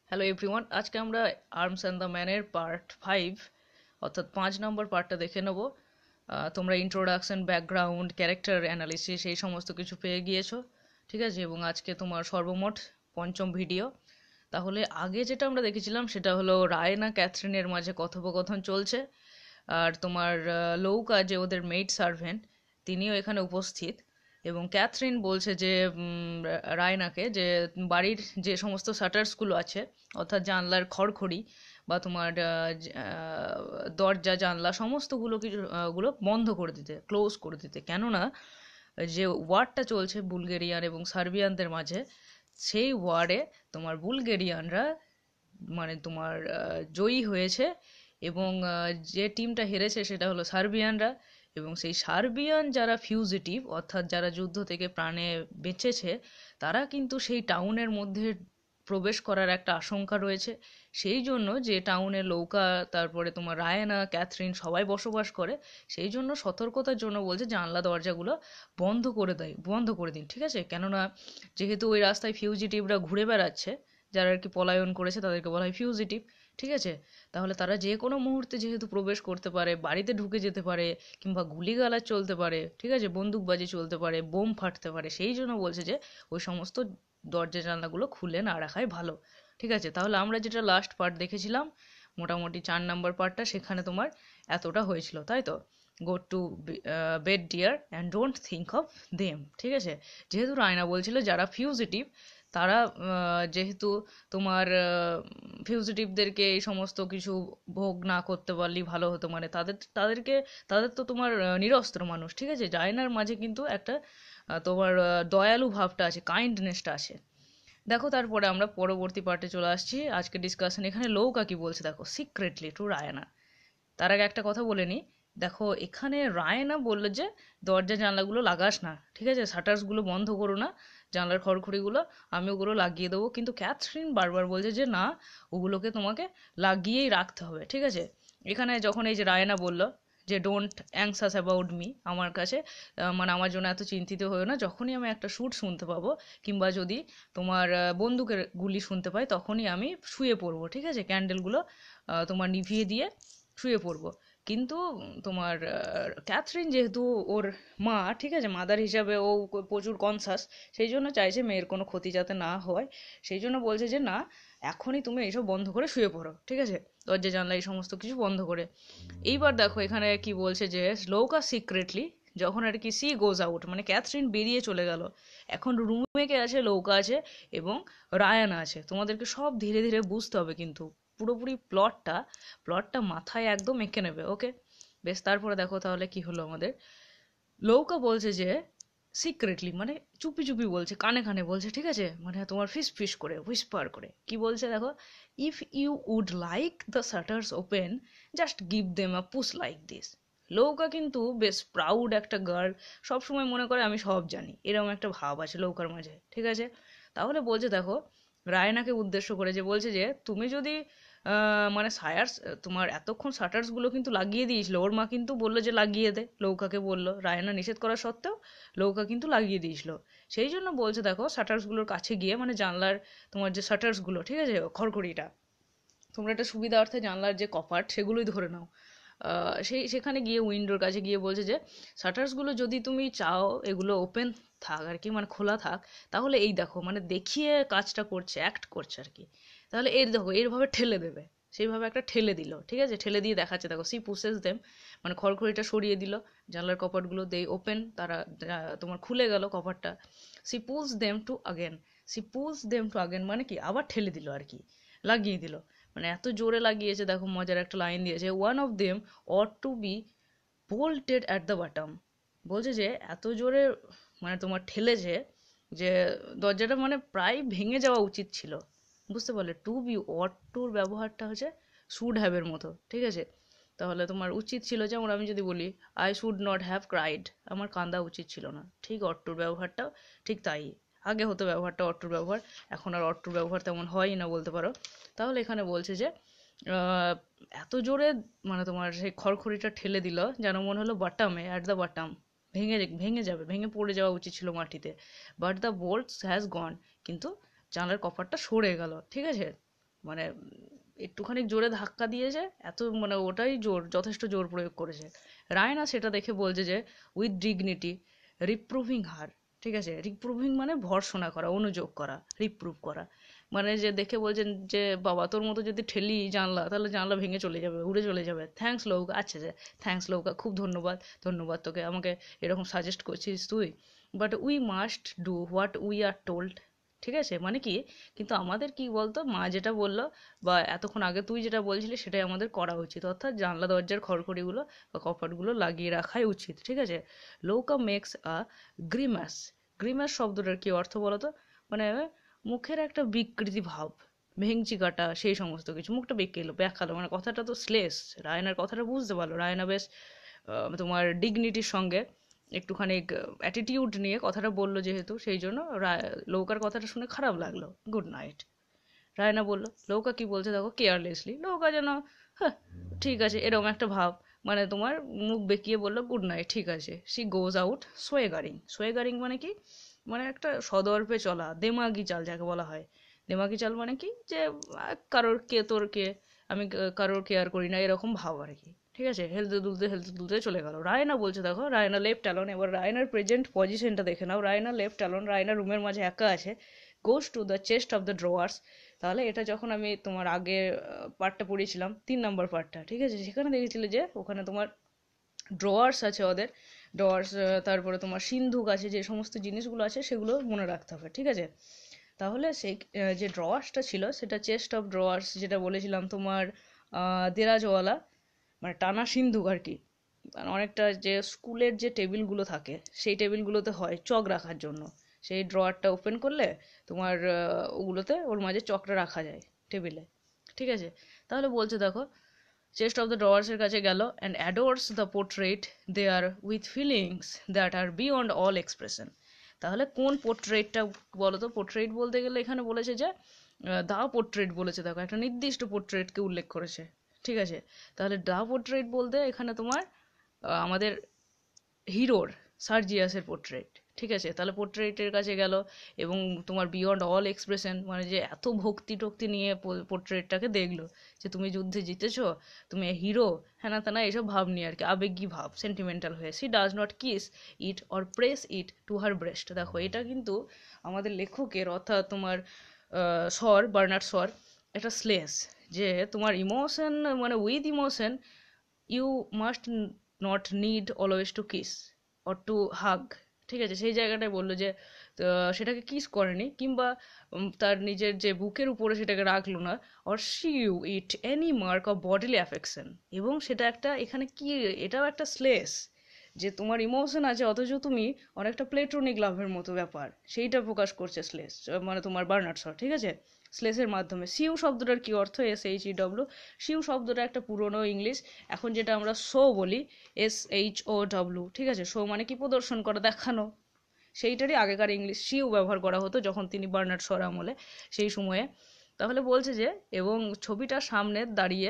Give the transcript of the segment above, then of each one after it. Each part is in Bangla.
হ্যালো এভরিওয়ান, আজকে আমরা আর্মস অ্যান্ড দ্য ম্যানের পার্ট 5 অর্থাৎ 5 নম্বর পার্টটা দেখে নেব। তোমরা ইন্ট্রোডাকশন, ব্যাকগ্রাউন্ড, ক্যারেক্টার অ্যানালিসিস এই সমস্ত কিছু পেয়ে গিয়েছো, ঠিক আছে? এবং আজকে তোমার সর্বমোট পঞ্চম ভিডিও। তাহলে আগে যেটা আমরা দেখেছিলাম সেটা হলো রায়না ক্যাথরিনের মাঝে কথোপকথন চলছে, আর তোমার লৌকা যে ওদের মেইড সার্ভেন্ট, তিনিও এখানে উপস্থিত। এবং ক্যাথরিন বলছে যে রায়নাকে যে বাড়ির যে সমস্ত শাটার্সগুলো আছে অর্থাৎ জানলার খড়খড়ি বা তোমার দরজা জানলা সমস্তগুলো কিছু গুলো বন্ধ করে দিতে, ক্লোজ করে দিতে, কেননা যে ওয়ারটা চলছে বুলগেরিয়ান এবং সার্বিয়ানদের মাঝে, সেই ওয়ারে তোমার বুলগেরিয়ানরা মানে তোমার জয়ী হয়েছে এবং যে টিমটা হেরেছে সেটা হলো সার্বিয়ানরা। এবং সেই সার্বিয়ান যারা ফিউজিটিভ অর্থাৎ যারা যুদ্ধ থেকে প্রাণে বেঁচেছে, তারা কিন্তু সেই টাউনের মধ্যে প্রবেশ করার একটা আশঙ্কা রয়েছে। সেই জন্য যে টাউনে লৌকা, তারপরে তোমার রায়না, ক্যাথরিন সবাই বসবাস করে, সেই জন্য সতর্কতার জন্য বলছে জানলা দরজাগুলো বন্ধ করে দিন, ঠিক আছে? কেননা যেহেতু ওই রাস্তায় ফিউজিটিভরা ঘুরে বেড়াচ্ছে, যারা আর কি পলায়ন করেছে তাদেরকে বলা হয় ফিউজিটিভ, ঠিক আছে? তাহলে তারা যে কোনো মুহূর্তে যেহেতু প্রবেশ করতে পারে, বাড়িতে ঢুকে যেতে পারে, কিংবা গুলিগালা চলতে পারে, ঠিক আছে, বন্দুকবাজি চলতে পারে, বোম ফাটতে পারে, সেই জন্য বলছে যে ওই সমস্ত দরজা জানলাগুলো খুলে না রাখাই ভালো, ঠিক আছে? তাহলে আমরা যেটা লাস্ট পার্ট দেখেছিলাম, মোটামুটি 4 নম্বর পার্টটা, সেখানে তোমার এতটা হয়েছিল, তাই তো? Go to bed dear and don't think of them, ঠিক আছে? যেহেতু রায়না বলছিল যারা ফিউজিটিভ তারা যেহেতু তোমার ফিউজিটিভদেরকে এই সমস্ত কিছু ভোগ না করতে পারলেই ভালো হতো, মানে তাদের তো তোমার নিরস্ত্র মানুষ, ঠিক আছে? জায়নার মাঝে কিন্তু একটা তোমার দয়ালু ভাবটা আছে, কাইন্ডনেসটা আছে। দেখো তারপরে আমরা পরবর্তী পার্টে চলে আসছি, আজকে ডিসকাশন এখানে লৌকা কি বলছে দেখো, সিক্রেটলি টু রায়না। তার আগে একটা কথা বলে নিই, দেখো এখানে রায়না বললো যে দরজা জানলাগুলো লাগাস না, ঠিক আছে, শাটার্সগুলো বন্ধ করো না, জানলার খড়খড়িগুলো আমি ওগুলো লাগিয়ে দেবো। কিন্তু ক্যাথরিন বারবার বলছে যে না, ওগুলোকে তোমাকে লাগিয়েই রাখতে হবে, ঠিক আছে? এখানে যখন এই যে রায়না বললো যে ডোন্ট অ্যাংসাস অ্যাবাউট মি, আমার কাছে মানে আমার জন্য এত চিন্তিত হয়েও না, যখনই আমি একটা শ্যুট শুনতে পাবো কিংবা যদি তোমার বন্দুকের গুলি শুনতে পাই তখনই আমি শুয়ে পড়বো, ঠিক আছে, ক্যান্ডেলগুলো তোমার নিভিয়ে দিয়ে শুয়ে পড়বো। কিন্তু তোমার ক্যাথরিন যেহেতু ওর মা, ঠিক আছে, মাদার হিসাবে ও প্রচুর কনসাস, সেই জন্য চাইছে মেয়ের কোনো ক্ষতি যাতে না হয়, সেই জন্য বলছে যে না, এখনই তুমি এইসব বন্ধ করে শুয়ে পড়ো, ঠিক আছে, দরজা জানলা এই সমস্ত কিছু বন্ধ করে। এইবার দেখো এখানে কি বলছে যে লৌকা সিক্রেটলি, যখন আর কি সি গোজ আউট, মানে ক্যাথরিন বেরিয়ে চলে গেল, এখন রুমে কে আছে, লৌকা আছে এবং রায়ানা আছে। তোমাদেরকে সব ধীরে ধীরে বুঝতে হবে, কিন্তু পুরোপুরি প্লটটা মাথায় একদম এঁকে নেবে, ওকে? বেশ, তারপরে দেখো তাহলে কি হলো আমাদের। লৌকা বলছে যে সিক্রেটলি মানে চুপি চুপি বলছে, কানে কানে বলছে, ঠিক আছে, মানে তোমার ফিস ফিস করে, হুইসপার করে কি বলছে দেখো, if you would like the shutters open, just give them a push like this. Louka কিন্তু বেশ প্রাউড একটা গার্ল, সবসময় মনে করে আমি সব জানি, এরকম একটা ভাব আছে লৌকার মাঝে, ঠিক আছে? তাহলে বলছে দেখো, রায়নাকে উদ্দেশ্য করে যে বলছে যে তুমি যদি মানে সায়ার্স, তোমার এতক্ষণ শাটার্সগুলো কিন্তু লাগিয়ে দিয়েছিল, ওর মা কিন্তু বললো যে লাগিয়ে দে, লৌকাকে বললো, রায়না নিষেধ করা সত্ত্বেও লৌকা কিন্তু লাগিয়ে দিয়েছিল। সেই জন্য বলছে দেখো শাটার্সগুলোর কাছে গিয়ে, মানে জানলার তোমার যে শাটার্সগুলো, ঠিক আছে, খড়খড়িটা, তোমরা একটা সুবিধার্থে জানলার যে কপাট সেগুলোই ধরে নাও, সেখানে গিয়ে উইন্ডোর কাছে গিয়ে বলছে যে শাটার্সগুলো যদি তুমি চাও এগুলো ওপেন থাক আর কি, মানে খোলা থাক, তাহলে এই দেখো, মানে দেখিয়ে কাজটা করছে, অ্যাক্ট করছে আর কি। তাহলে এর দেখো এরভাবে ঠেলে দেবে, সেইভাবে একটা ঠেলে দিল, ঠিক আছে, ঠেলে দিয়ে দেখাচ্ছে দেখো, সি পুসেস দেম, মানে খড়খড়িটা সরিয়ে দিল, জানলার কপাটগুলো দে ওপেন, তারা তোমার খুলে গেল কপাটটা। She pulls them to again, মানে কি আবার ঠেলে দিল আর কি, লাগিয়ে দিল, মানে এত জোরে লাগিয়েছে দেখো, মজার একটা লাইন দিয়েছে, one of them ought to be bolted at the bottom. বলছে যে এত জোরে মানে তোমার ঠেলেছে যে দরজাটা মানে প্রায় ভেঙে যাওয়া উচিত ছিল, বুঝতে পারলে? টু বি, অট টুর ব্যবহারটা হচ্ছে শুড হ্যাভের মতো, ঠিক আছে? তাহলে তোমার উচিত ছিল, যেমন আমি যদি বলি I should not have cried, আমার কান্দা উচিত ছিল না, ঠিক অট্টুর ব্যবহারটাও ঠিক তাই। আগে হতো ব্যবহারটা অট্টুর ব্যবহার, এখন আর অট্টুর ব্যবহার তেমন হয়ই না বলতে পারো। তাহলে এখানে বলছে যে আহ, এত জোরে মানে তোমার সেই খড়খড়িটা ঠেলে দিল যেন মনে হলো বাটামে, অ্যাট দ্য বাটাম, ভেঙে যাবে, ভেঙে পড়ে যাওয়া উচিত ছিল মাটিতে। But the Bolts has gone, কিন্তু জানলার কপারটা সরে গেল, ঠিক আছে? মানে একটুখানি জোরে ধাক্কা দিয়েছে, এত মানে ওটাই জোর, যথেষ্ট জোর প্রয়োগ করেছে। রায়না সেটা দেখে বলছে যে উইথ ডিগনিটি রিপ্রুভিং হার, ঠিক আছে, রিপ্রুভিং মানে ভর্ৎসনা করা, অনুযোগ করা, রিপ্রুভ করা, মানে যে দেখে বলছেন যে বাবা তোর মতো যদি ঠেলি জানলা তাহলে জানলা ভেঙে চলে যাবে, উড়ে চলে যাবে, থ্যাঙ্কস লৌকা, আচ্ছা আচ্ছা থ্যাঙ্কস লৌকা, খুব ধন্যবাদ, ধন্যবাদ তোকে, আমাকে এরকম সাজেস্ট করছিস তুই, but we must do what we are told, ঠিক আছে, মানে কি, কিন্তু আমাদের কি বলতো, মা যেটা বললো বা এতক্ষণ আগে তুই যেটা বলছিলি সেটাই আমাদের করা উচিত, অর্থাৎ জানলা দরজার খড়খড়িগুলো বা কপাটগুলো লাগিয়ে রাখাই উচিত, ঠিক আছে। লৌকা মেক্স আ গ্রিমাস, গ্রিমাস শব্দটার কি অর্থ বলতো, মানে মুখের একটা বিকৃতি ভাব, ভেঙচি কাটা, সেই সমস্ত কিছু, মুখটা বেঁকে ব্যাখ্যালো, মানে কথাটা তো শ্লেষ, রায়নার কথাটা বুঝতে পারলো, রায়না বেশ তোমার ডিগনিটির সঙ্গে একটুখানি অ্যাটিটিউড নিয়ে কথাটা বললো, যেহেতু সেই জন্য লৌকার কথাটা শুনে খারাপ লাগলো, গুড নাইট। রায়না বলল, লৌকা কি বলছে দেখো, কেয়ারলেসলি, লৌকা যেন হ্যাঁ ঠিক আছে এরকম একটা ভাব, মানে তোমার মুখ বেঁকিয়ে বললো গুড নাইট, ঠিক আছে। শি গোজ আউট সোয়েগারিং, সোয়েগারিং মানে কি, মানে একটা সদর্পে চলা, দেমাগি চাল যাকে বলা হয়, দেমাগি চাল মানে কি, যে কারোর কে তোর কে, আমি কারোর কেয়ার করি না, এরকম ভাব আর কি, ঠিক আছে, হেলতে দুলতে চলে গেল। রায়না বলছে দেখো, রায়না লেফট অ্যালোন, এবার রায়নার প্রেজেন্ট পজিশনটা দেখে নাও, রায়না লেফট অ্যালোন, রায়না রুমের মাঝে একা আছে, goes to the chest of the drawers, তাহলে এটা যখন আমি তোমার আগে পার্টটা পড়িয়েছিলাম 3 নম্বর পার্টটা, ঠিক আছে, সেখানে দেখেছিলে যে ওখানে তোমার ড্রয়ার্স আছে ওদের, ড্রয়ার্স, তারপরে তোমার সিন্ধুক আছে, যে সমস্ত জিনিসগুলো আছে সেগুলো মনে রাখতে হবে, ঠিক আছে। তাহলে সেই যে ড্রয়ার্সটা ছিল সেটা চেস্ট অফ ড্রয়ার্স, যেটা বলেছিলাম তোমার দেরাজওয়ালা, মানে টানা সিন্ধুক আর কি, মানে অনেকটা যে স্কুলের যে টেবিলগুলো থাকে সেই টেবিলগুলোতে হয় চক রাখার জন্য, সেই ড্রয়ারটা ওপেন করলে তোমার ওগুলোতে ওর মাঝে চকটা রাখা যায় টেবিলে, ঠিক আছে। তাহলে বলছে দেখো, চেস্ট অফ দ্য ড্রয়ার্সের কাছে গেল and adores the portrait there with feelings that are beyond all expression. তাহলে কোন পোর্ট্রেটটা বলো তো, পোর্ট্রেট বলতে গেলে এখানে বলেছে যে দা পোর্ট্রেট বলেছে, দেখো একটা নির্দিষ্ট পোর্ট্রেটকে উল্লেখ করেছে, ঠিক আছে। তাহলে দা পোর্ট্রেট বলতে এখানে তোমার আমাদের হিরোর, সার্জিয়াসের পোর্ট্রেট, ঠিক আছে। তাহলে পোর্ট্রেটের কাছে গেল এবং তোমার বিয়ন্ড অল এক্সপ্রেশন, মানে যে এত ভক্তি টক্তি নিয়ে পোর্ট্রেটটাকে দেখলো, যে তুমি যুদ্ধে জিতেছো, তুমি হিরো, হ্যানা তেনা এসব ভাব নিয়ে আর কি, আবেগী ভাব, সেন্টিমেন্টাল হয়ে, she does not kiss it or press it to her breast. দেখো এটা কিন্তু আমাদের লেখকের, অর্থাৎ তোমার স্বর, বার্নার্ড স্বর, একটা স্লেস, যে তোমার ইমোশন, মানে with emotion you must not need always to kiss or to hug, ঠিক আছে, সেই জায়গাটায় বললো যে সেটাকে কিস করেনি, কিংবা তার নিজের যে বুকের উপরে সেটাকে রাখলো না, or shew it any mark of bodily affection, এবং সেটা একটা এখানে কি, এটাও একটা স্লেস, যে তোমার ইমোশন আছে অথচ তুমি অনেকটা প্লেটোনিক লাভের মতো ব্যাপার, সেইটা প্রকাশ করছে স্লেস, মানে তোমার বার্নার্ড শ, ঠিক আছে, স্লেসের মাধ্যমে। সিউ শব্দটার কি অর্থ, SHEW, সিউ শব্দটা একটা পুরনো ইংলিশ, এখন যেটা আমরা শো বলি, SHOW, ঠিক আছে, শো মানে কি, প্রদর্শন করা, দেখানো, সেইটারই আগেকার ইংলিশ সিউ ব্যবহার করা হতো যখন তিনি বার্নার্ড শর আমলে, সেই সময়ে। তাহলে বলছে যে, এবং ছবিটার সামনে দাঁড়িয়ে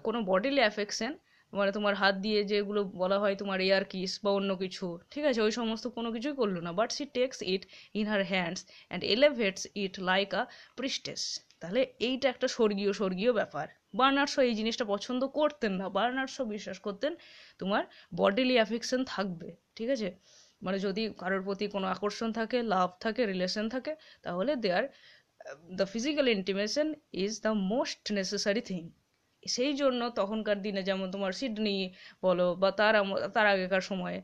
কোনো বডিলি অ্যাফেকশন, মানে তোমার হাত দিয়ে যেগুলো বলা হয় তোমার এয়ার কিস বা অন্য কিছু, ঠিক আছে, ওই সমস্ত কোনো কিছুই করলো না, but she takes it in her hands and elevates it like a priestess. তাহলে এইটা একটা স্বর্গীয় স্বর্গীয় ব্যাপার। বার্নার্ড শ এই জিনিসটা পছন্দ করতেন না, বার্নার্ড শ বিশ্বাস করতেন তোমার বডিলি অ্যাফেকশন থাকবে, ঠিক আছে, মানে যদি কারোর প্রতি কোনো আকর্ষণ থাকে, লাভ থাকে, রিলেশন থাকে, তাহলে there the physical intimation is the most necessary thing. সেই জন্য তখনকার দিনে যেমন তোমার সিডনি বলো বা তার আগেকার সময়ে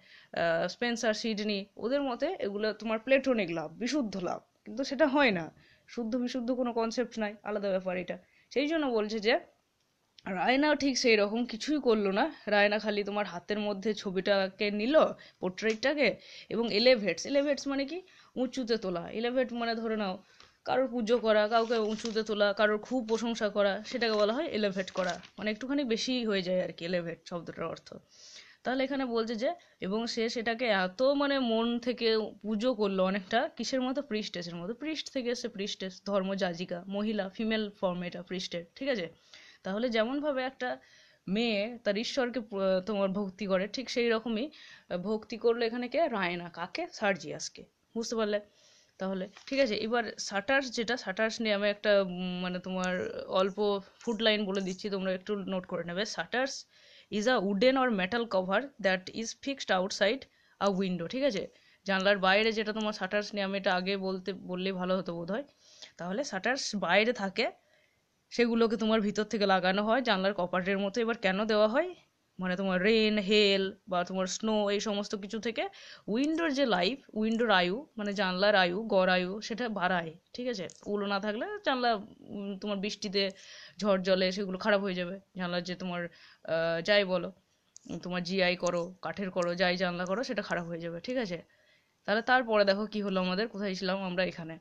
স্পেন্সার, সিডনি, ওদের মতে এগুলো তোমার প্লেটোনিক লাভ, বিশুদ্ধ লাভ, কিন্তু সেটা হয় না, শুদ্ধ বিশুদ্ধ কোনো কনসেপ্ট নাই, আলাদা ব্যাপার এটা। সেই জন্য বলছে যে রায়নাও ঠিক সেই রকম কিছুই করলো না, রায়না খালি তোমার হাতের মধ্যে ছবিটাকে নিল, পোর্ট্রেটটাকে, এবং এলেভেটস মানে কি, উঁচুতে তোলা, এলেভেট মানে ধরে নাও কারোর পুজো করা, কাউকে উঁচুতে তোলা, কারোর খুব প্রশংসা করা, সেটাকে বলা হয় এলেভেট করা, মানে একটুখানি বেশি হয়ে যায় আর কি এলেভেট শব্দটার অর্থ। তাহলে এখানে বলছে যে, এবং সে সেটাকে এত মানে মন থেকে পুজো করলো, অনেকটা কিসের মতো, প্রিস্টেসের মতো, প্রিস্ট থেকে এসে প্রিস্টেস, ধর্মযাজিকা, মহিলা, ফিমেল ফর্ম এটা প্রিস্টের, ঠিক আছে। তাহলে যেমনভাবে একটা মেয়ে তার ঈশ্বরকে তোমার ভক্তি করে, ঠিক সেই রকমই ভক্তি করলো এখানে কে, রায়না, কাকে, সার্জিয়াসকে, বুঝতে পারলে। তাহলে ঠিক আছে। এবার শাটার্স, যেটা শাটার্স নিয়ে আমি একটা মানে তোমার অল্প ফুট লাইন বলে দিচ্ছি, তোমরা একটু নোট করে নেবে। Shutters is a wooden or metal cover that is fixed outside a window, ঠিক আছে। জানলার বাইরে যেটা তোমার শাটার্স নিয়ে, আমি এটা আগে বললেই ভালো হতো বোধ হয়। তাহলে শাটার্স বাইরে থাকে, সেগুলোকে তোমার ভিতর থেকে লাগানো হয় জানলার কপাটের মতো। এবার কেন দেওয়া হয়, মানে তোমার রেন, হেল বা তোমার স্নো, এই সমস্ত কিছু থেকে উইন্ডোর যে লাইফ, উইন্ডোর আয়ু মানে জানলার আয়ু, গড় আয়ু সেটা বাড়ায়, ঠিক আছে। ওগুলো না থাকলে জানলা তোমার বৃষ্টিতে, ঝড় জলে সেগুলো খারাপ হয়ে যাবে। জানলার যে তোমার যাই বলো, তোমার জিআই করো, কাঠের করো, যাই জানলা করো, সেটা খারাপ হয়ে যাবে, ঠিক আছে। তাহলে তারপরে দেখো কি হলো, আমাদের কোথায় ছিলাম আমরা, এখানে।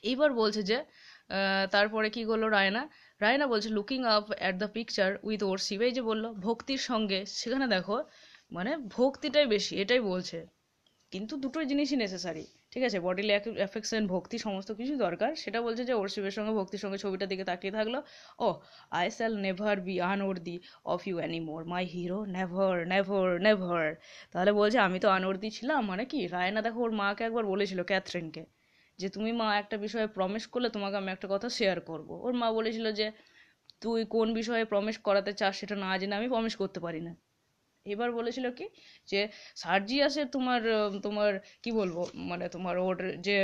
এইবার বলছে যে তারপরে কি করলো রায়না, রায়না বলছে looking up at the picture with worship, এই যে বললো ভক্তির সঙ্গে, সেখানে দেখো মানে ভক্তিটাই বেশি, এটাই বলছে। কিন্তু দুটো জিনিসই নেসেসারি, ঠিক আছে। বডিলি অ্যাফেকশন, ভক্তি, সমস্ত কিছু দরকার। সেটা বলছে যে ওর শিবের সঙ্গে, ভক্তির সঙ্গে ছবিটার দিকে তাকিয়ে থাকলো। Oh I shall never be unworthy of you anymore my hero, never never never. তাহলে বলছে আমি তো আনওয়ার্দি ছিলাম, মানে কি, রায়না দেখো ওর মাকে একবার বলেছিল, ক্যাথরিনকে, যে তুমি মা একটা বিষয়ে প্রমিস করলে তোমাকে আমি একটা কথা শেয়ার করব। ওর মা বলেছিল যে তুই কোন বিষয়ে প্রমিস করাতে চাস সেটা না জেনে আমি প্রমিস করতে পারি না। এবার বলেছিল কি, যে সার্জিয়াসের তোমার তোমার কি বলবো, মানে তোমার ওর যে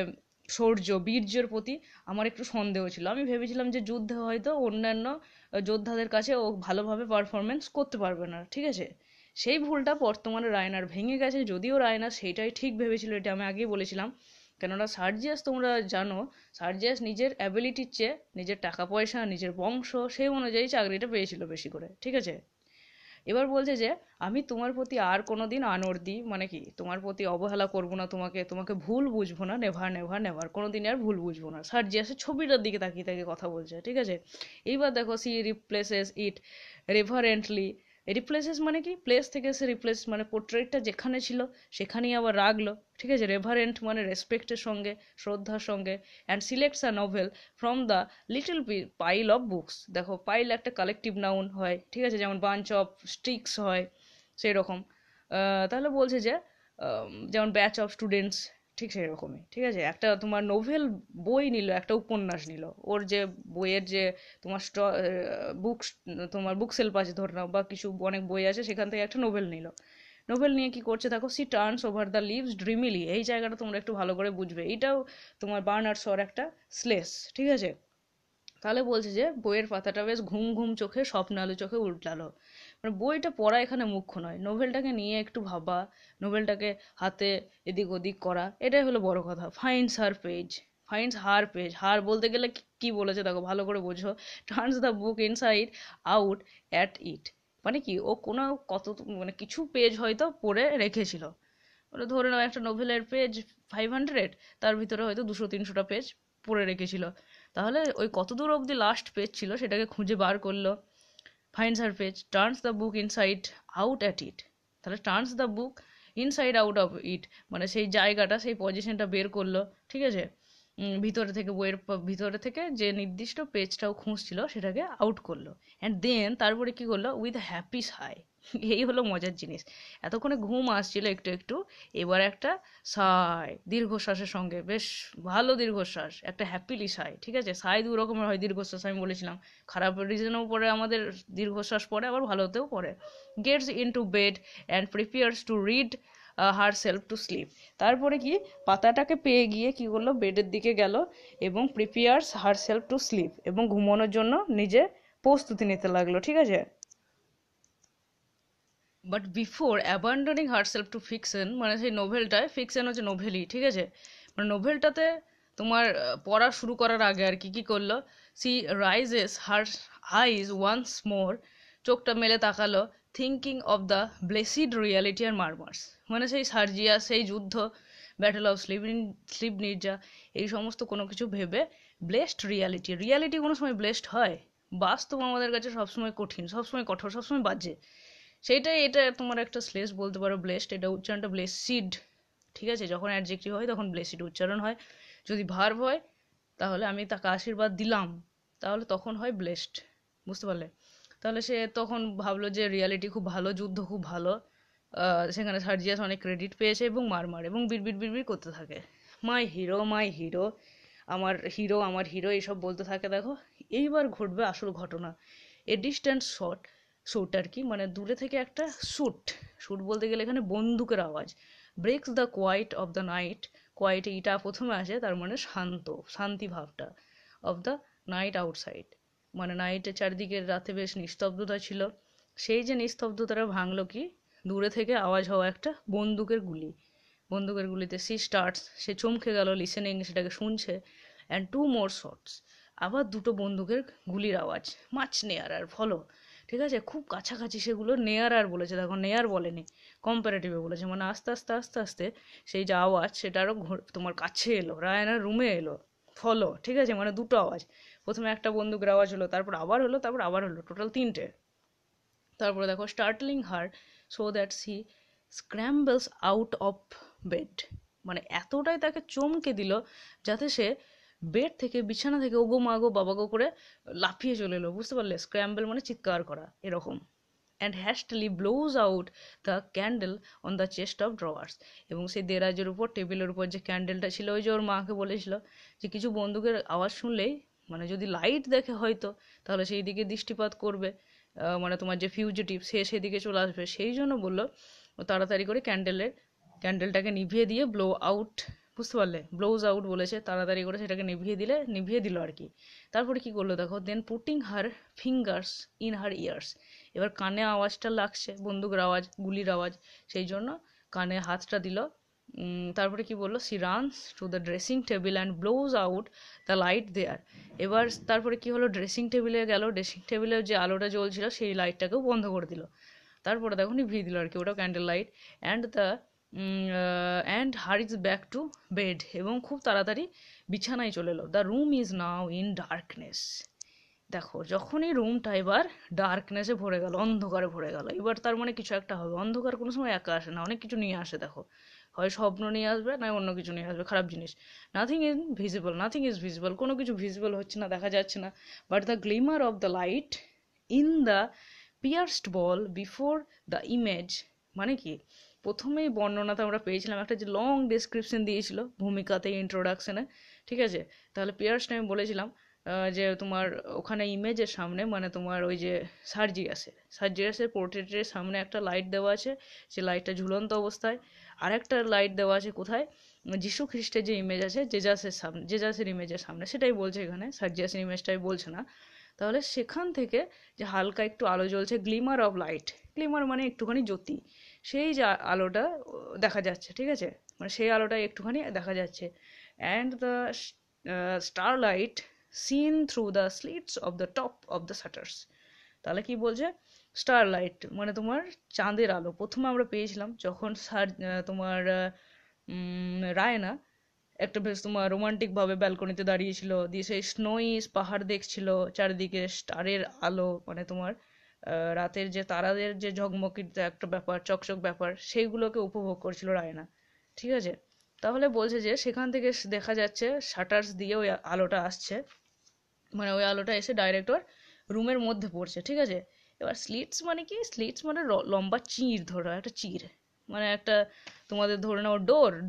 শৌর্য, বীর্যের প্রতি আমার একটু সন্দেহ ছিল। আমি ভেবেছিলাম যে যুদ্ধে হয়তো অন্যান্য যোদ্ধাদের কাছে ও ভালোভাবে পারফরমেন্স করতে পারবে না, ঠিক আছে। সেই ভুলটা বর্তমানে রায়নার ভেঙে গেছে, যদিও রায়না সেইটাই ঠিক ভেবেছিল, এটা আমি আগেই বলেছিলাম। কেননা সার্জিয়াস, তোমরা জানো, সার্জিয়াস নিজের অ্যাবিলিটির চেয়ে নিজের টাকা পয়সা, নিজের বংশ, সেই অনুযায়ী চাকরিটা পেয়েছিল বেশি করে, ঠিক আছে। এবার বলছে যে আমি তোমার প্রতি আর কোনোদিন আনর্দি, মানে কি, তোমার প্রতি অবহেলা করব না, তোমাকে তোমাকে ভুল বুঝবো না, নেভার নেভার নেভার, কোনোদিন আর ভুল বুঝবো না। সার্জিয়াসের ছবিটার দিকে তাকিয়ে তাকিয়ে কথা বলছে, ঠিক আছে। এইবার দেখো সি রিপ্লেসেস ইট রেভারেন্টলি। রিপ্লেসেস মানে কি, প্লেস থেকে সে রিপ্লেস, মানে পোর্ট্রেটটা যেখানে ছিল সেখানেই আবার রাখলো, ঠিক আছে। রেভারেন্ট মানে রেসপেক্টের সঙ্গে, শ্রদ্ধার সঙ্গে। And selects a novel from the little pile of books. দেখো পাইল একটা কালেকটিভ নাউন হয়, ঠিক আছে, যেমন বাঞ্চ অফ স্টিক্স হয় সেই রকম। তাহলে বলছে যে যেমন ব্যাচ অফ স্টুডেন্টস, ঠিক সেই রকমই, ঠিক আছে। একটা তোমার নোভেল বই নিল, একটা উপন্যাস নিল, ওর যে বইয়ের যে তোমার বুক, তোমার বুক সেলফ আছে ধরে নাও, বা কিছু অনেক বই আছে, সেখান থেকে একটা নোভেল নিল। নোভেল নিয়ে কি করছে দেখো, she turns over the leaves dreamily. এই জায়গাটা তোমরা একটু ভালো করে বুঝবে, এটাও তোমার বার্নার্ড শর একটা স্লেস, ঠিক আছে। তাহলে বলছে যে বইয়ের পাতাটা বেশ ঘুম ঘুম চোখে, স্বপ্নালু চোখে উল্টালো। মানে বইটা পড়া এখানে মুখ্য নয়, নোভেলটাকে নিয়ে একটু ভাবা, নোভেলটাকে হাতে এদিক ওদিক করা, এটাই হলো বড় কথা। Finds her page, finds her page, হার বলতে গেলে কি বলেছে দেখো ভালো করে বোঝো। Turns the book inside out at ইট, মানে কি, ও কোনো কত মানে কিছু পেজ হয়তো পড়ে রেখেছিল। মানে ধরে নাও একটা নোভেলের পেজ 500, তার ভিতরে হয়তো 200-300টা পেজ পড়ে রেখেছিল। তাহলে ওই কত দূর অবধি লাস্ট পেজ ছিল সেটাকে খুঁজে বার করলো। Finds her page, turns the book inside out at it. তাহলে turns the book inside out of it, মানে সেই জায়গাটা, সেই পজিশনটা বের করলো, ঠিক আছে। ভিতরে থেকে, বইয়ের ভিতরে থেকে যে নির্দিষ্ট পেজটাও খুঁজছিল সেটাকে আউট করলো। অ্যান্ড দেন তারপরে কি করলো, উইথ হ্যাপি সাই। এই হলো মজার জিনিস। এতক্ষণে ঘুম আসছিল একটু একটু, এবার একটা সাই, দীর্ঘশ্বাসের সঙ্গে, বেশ ভালো দীর্ঘশ্বাস, একটা হ্যাপিলি সাই, ঠিক আছে। সাই দু রকমের হয়, দীর্ঘশ্বাস আমি বলেছিলাম, খারাপ রিজনেও পড়ে আমাদের দীর্ঘশ্বাস পড়ে, আবার ভালোতেও পড়ে। Gets into bed and prepares to read herself to sleep. তারপরে কি, পাতাটাকে পেয়ে গিয়ে কি করলো, বেডের দিকে গেল এবং prepares herself to sleep, এবং ঘুমানোর জন্য নিজে প্রস্তুতি নিতে লাগলো, ঠিক আছে। But before abandoning herself to fiction, মানে সেই নোভেলটায়, ফিকশন হচ্ছে নোভেলই, ঠিক আছে। মানে নোভেলটাতে তোমার পড়া শুরু করার আগে আর কি কি করলো, সি রাইজেস হার আইজ ওয়ান্স মোর, চোখটা মেলে তাকালো, থিঙ্কিং অফ দ্য ব্লেসিড রিয়ালিটি আর মারমার্স, মানে সেই সার্জিয়া, সেই যুদ্ধ, ব্যাটেল অফ স্লিবনির্জা, এই সমস্ত কোনো কিছু ভেবে, ব্লেসড রিয়ালিটি, রিয়ালিটি কোনো সময় ব্লেসড হয়? বাস্তব আমাদের কাছে সবসময় কঠিন, সবসময় কঠোর, সবসময় বাজে। সেইটাই, এটা তোমার একটা স্লেস বলতে পারো, ব্লেসড, এটা উচ্চারণটা ব্লেসিড, ঠিক আছে। যখন অ্যাডজেক্টিভ হয় তখন ব্লেসিড উচ্চারণ হয়, যদি ভার্ব হয় তাহলে আমি তাকে আশীর্বাদ দিলাম, তাহলে তখন হয় ব্লেসড, বুঝতে পারলে। তাহলে সে তখন ভাবলো যে রিয়ালিটি খুব ভালো, যুদ্ধ খুব ভালো, সেখানে সার্জিয়াস অনেক ক্রেডিট পেয়েছে, এবং মারমার এবং বিড়বিড় বিড়বিড় করতে থাকে। মাই হিরো, আমার হিরো এইসব বলতে থাকে। দেখো এইবার ঘটবে আসল ঘটনা। এ ডিস্ট্যান্ট শুট আর কি, মানে দূরে থেকে একটা শুট বলতে গেলে এখানে বন্দুকের আওয়াজ, breaks the quiet of the night. Quiet এইটা প্রথমে আসে, তার মানে শান্তি ভাবটা, অফ দ্য নাইট আউটসাইড, মানে নাইটের চারিদিকে রাতে বেশ নিস্তব্ধতা ছিল। সেই যে নিস্তব্ধতাটা ভাঙলো কি, দূরে থেকে আওয়াজ হওয়া একটা বন্দুকের গুলিতে সে চমকে গেল, লিসেনিং, সেটাকে শুনছে। অ্যান্ড টু মোর শটস, আবার দুটো বন্দুকের গুলির আওয়াজ, মাছ নেয়ার আর ফলো, ঠিক আছে, খুব কাছাকাছি সেগুলো, নেয়ার আর বলেছে, দেখো নেয়ার বলেনি, কম্পারেটিভে বলেছে, মানে আস্তে আস্তে আস্তে আস্তে সেই যে আওয়াজ সেটা আরও তোমার কাছে এলো, রায়ানার রুমে এলো, ফলো, ঠিক আছে, মানে দুটো আওয়াজ, প্রথমে একটা বন্দুকের আওয়াজ হলো, তারপর আবার হলো, টোটাল তিনটে। তারপরে দেখো startling her so that she scrambles out of bed, মানে এতটাই তাকে চমকে দিল যাতে সে বেড থেকে, বিছানা থেকে ওগো মাগো বাবাগো করে লাফিয়ে চলে এলো, বুঝতে পারলে? স্ক্র্যাম্বল মানে চিৎকার করা এরকম। And hastily blows out the candle on the chest of drawers, এবং সেই দেরাজের উপর, টেবিলের উপর যে ক্যান্ডেলটা ছিল, ওই যে ওর মাকে বলেছিল যে কিছু বন্দুকের আওয়াজ শুনলেই, মানে যদি লাইট দেখে হয়তো, তাহলে সেই দিকে দৃষ্টিপাত করবে, মানে তোমার যে ফিউজিটিভ সে সেদিকে চলে আসবে, সেই জন্য বললো তাড়াতাড়ি করে ক্যান্ডেলটাকে নিভিয়ে দিয়ে ব্লো আউট, বুঝতে পারলে? ব্লোজ আউট বলেছে, তাড়াতাড়ি করে সেটাকে নিভিয়ে দিল আর কি। তারপরে কি করলো দেখো, then putting her fingers in her ears, এবার কানে আওয়াজটা লাগছে, বন্দুকের আওয়াজ, গুলির আওয়াজ, সেই জন্য কানে হাতটা দিল। তারপরে কি বললো, she runs to the dressing table and blows out the light there. এবার তারপরে কি হলো, ড্রেসিং টেবিলে গেল, ড্রেসিং টেবিলের যে আলোটা জ্বলছিল সেই লাইটটাকেও বন্ধ করে দিল, তারপরে দেখো নিভিয়ে দিল আর কি, ওটাও candle light. And hurries back to bed, এবং খুব তাড়াতাড়ি বিছানায় চলে এলো। The room is now in darkness, দেখো যখনই রুমটা এবার ডার্কনেসে ভরে গেল, অন্ধকারে ভরে গেল, এবার তার মানে কিছু একটা হবে, অন্ধকার কোনো সময় একা আসে না, অনেক কিছু নিয়ে আসে, দেখো হয় স্বপ্ন নিয়ে আসবে, না অন্য কিছু নিয়ে আসবে, খারাপ জিনিস। নাথিং ইজ ভিজিবল, কোনো কিছু ভিজিবল হচ্ছে না, দেখা যাচ্ছে না, but the glimmer of the light in the pierced ball before the image, মানে কি, প্রথমেই বর্ণনাতে আমরা পেয়েছিলাম একটা যে লং ডেসক্রিপশন দিয়েছিল ভূমিকাতে, ইন্ট্রোডাকশনে, ঠিক আছে, তাহলে পিয়ার্সড আমি বলেছিলাম যে তোমার ওখানে ইমেজের সামনে, মানে তোমার ওই যে সার্জিয়াসের পোর্ট্রেটের সামনে একটা লাইট দেওয়া আছে, যে লাইটটা ঝুলন্ত অবস্থায়, আর একটা লাইট দেওয়া আছে কোথায়, যিশু খ্রিস্টের যে ইমেজ আছে জেজাসের ইমেজের সামনে, সেটাই বলছে এখানে, সার্জিয়াসের ইমেজটাই বলছে না। তাহলে সেখান থেকে যে হালকা একটু আলো জ্বলছে, গ্লিমার অফ লাইট, গ্লিমার মানে একটুখানি জ্যোতি, সেই যে আলোটা দেখা যাচ্ছে, ঠিক আছে, মানে সেই আলোটা একটুখানি দেখা যাচ্ছে। And the starlight seen through the slits of the top of the shutters, তাহলে কি বলছে, স্টারলাইট মানে তোমার চাঁদের আলো, প্রথমে আমরা পেয়েছিলাম যখন তোমার রায়না একটা বেশ তোমার রোমান্টিক ভাবে ব্যালকনিতে দাঁড়িয়েছিল, দিয়ে সেই স্নোই পাহাড় দেখছিল, চারিদিকে স্টারের আলো, মানে তোমার রাতের যে তারাদের যে ঝকমকিত একটা ব্যাপার, চকচক ব্যাপার, সেইগুলোকে উপভোগ করছিল রায়না, ঠিক আছে। তাহলে বলছে যে সেখান থেকে দেখা যাচ্ছে শাটার্স দিয়ে ওই আলোটা আসছে, মানে ওই আলোটা এসে ডাইরেক্ট ওর রুমের মধ্যে পড়ছে, ঠিক আছে। এবার স্লিটস মানে কি, স্লিটস মানে লম্বা চির, ধরো একটা চির, মানে একটা তোমাদের ধরে নাও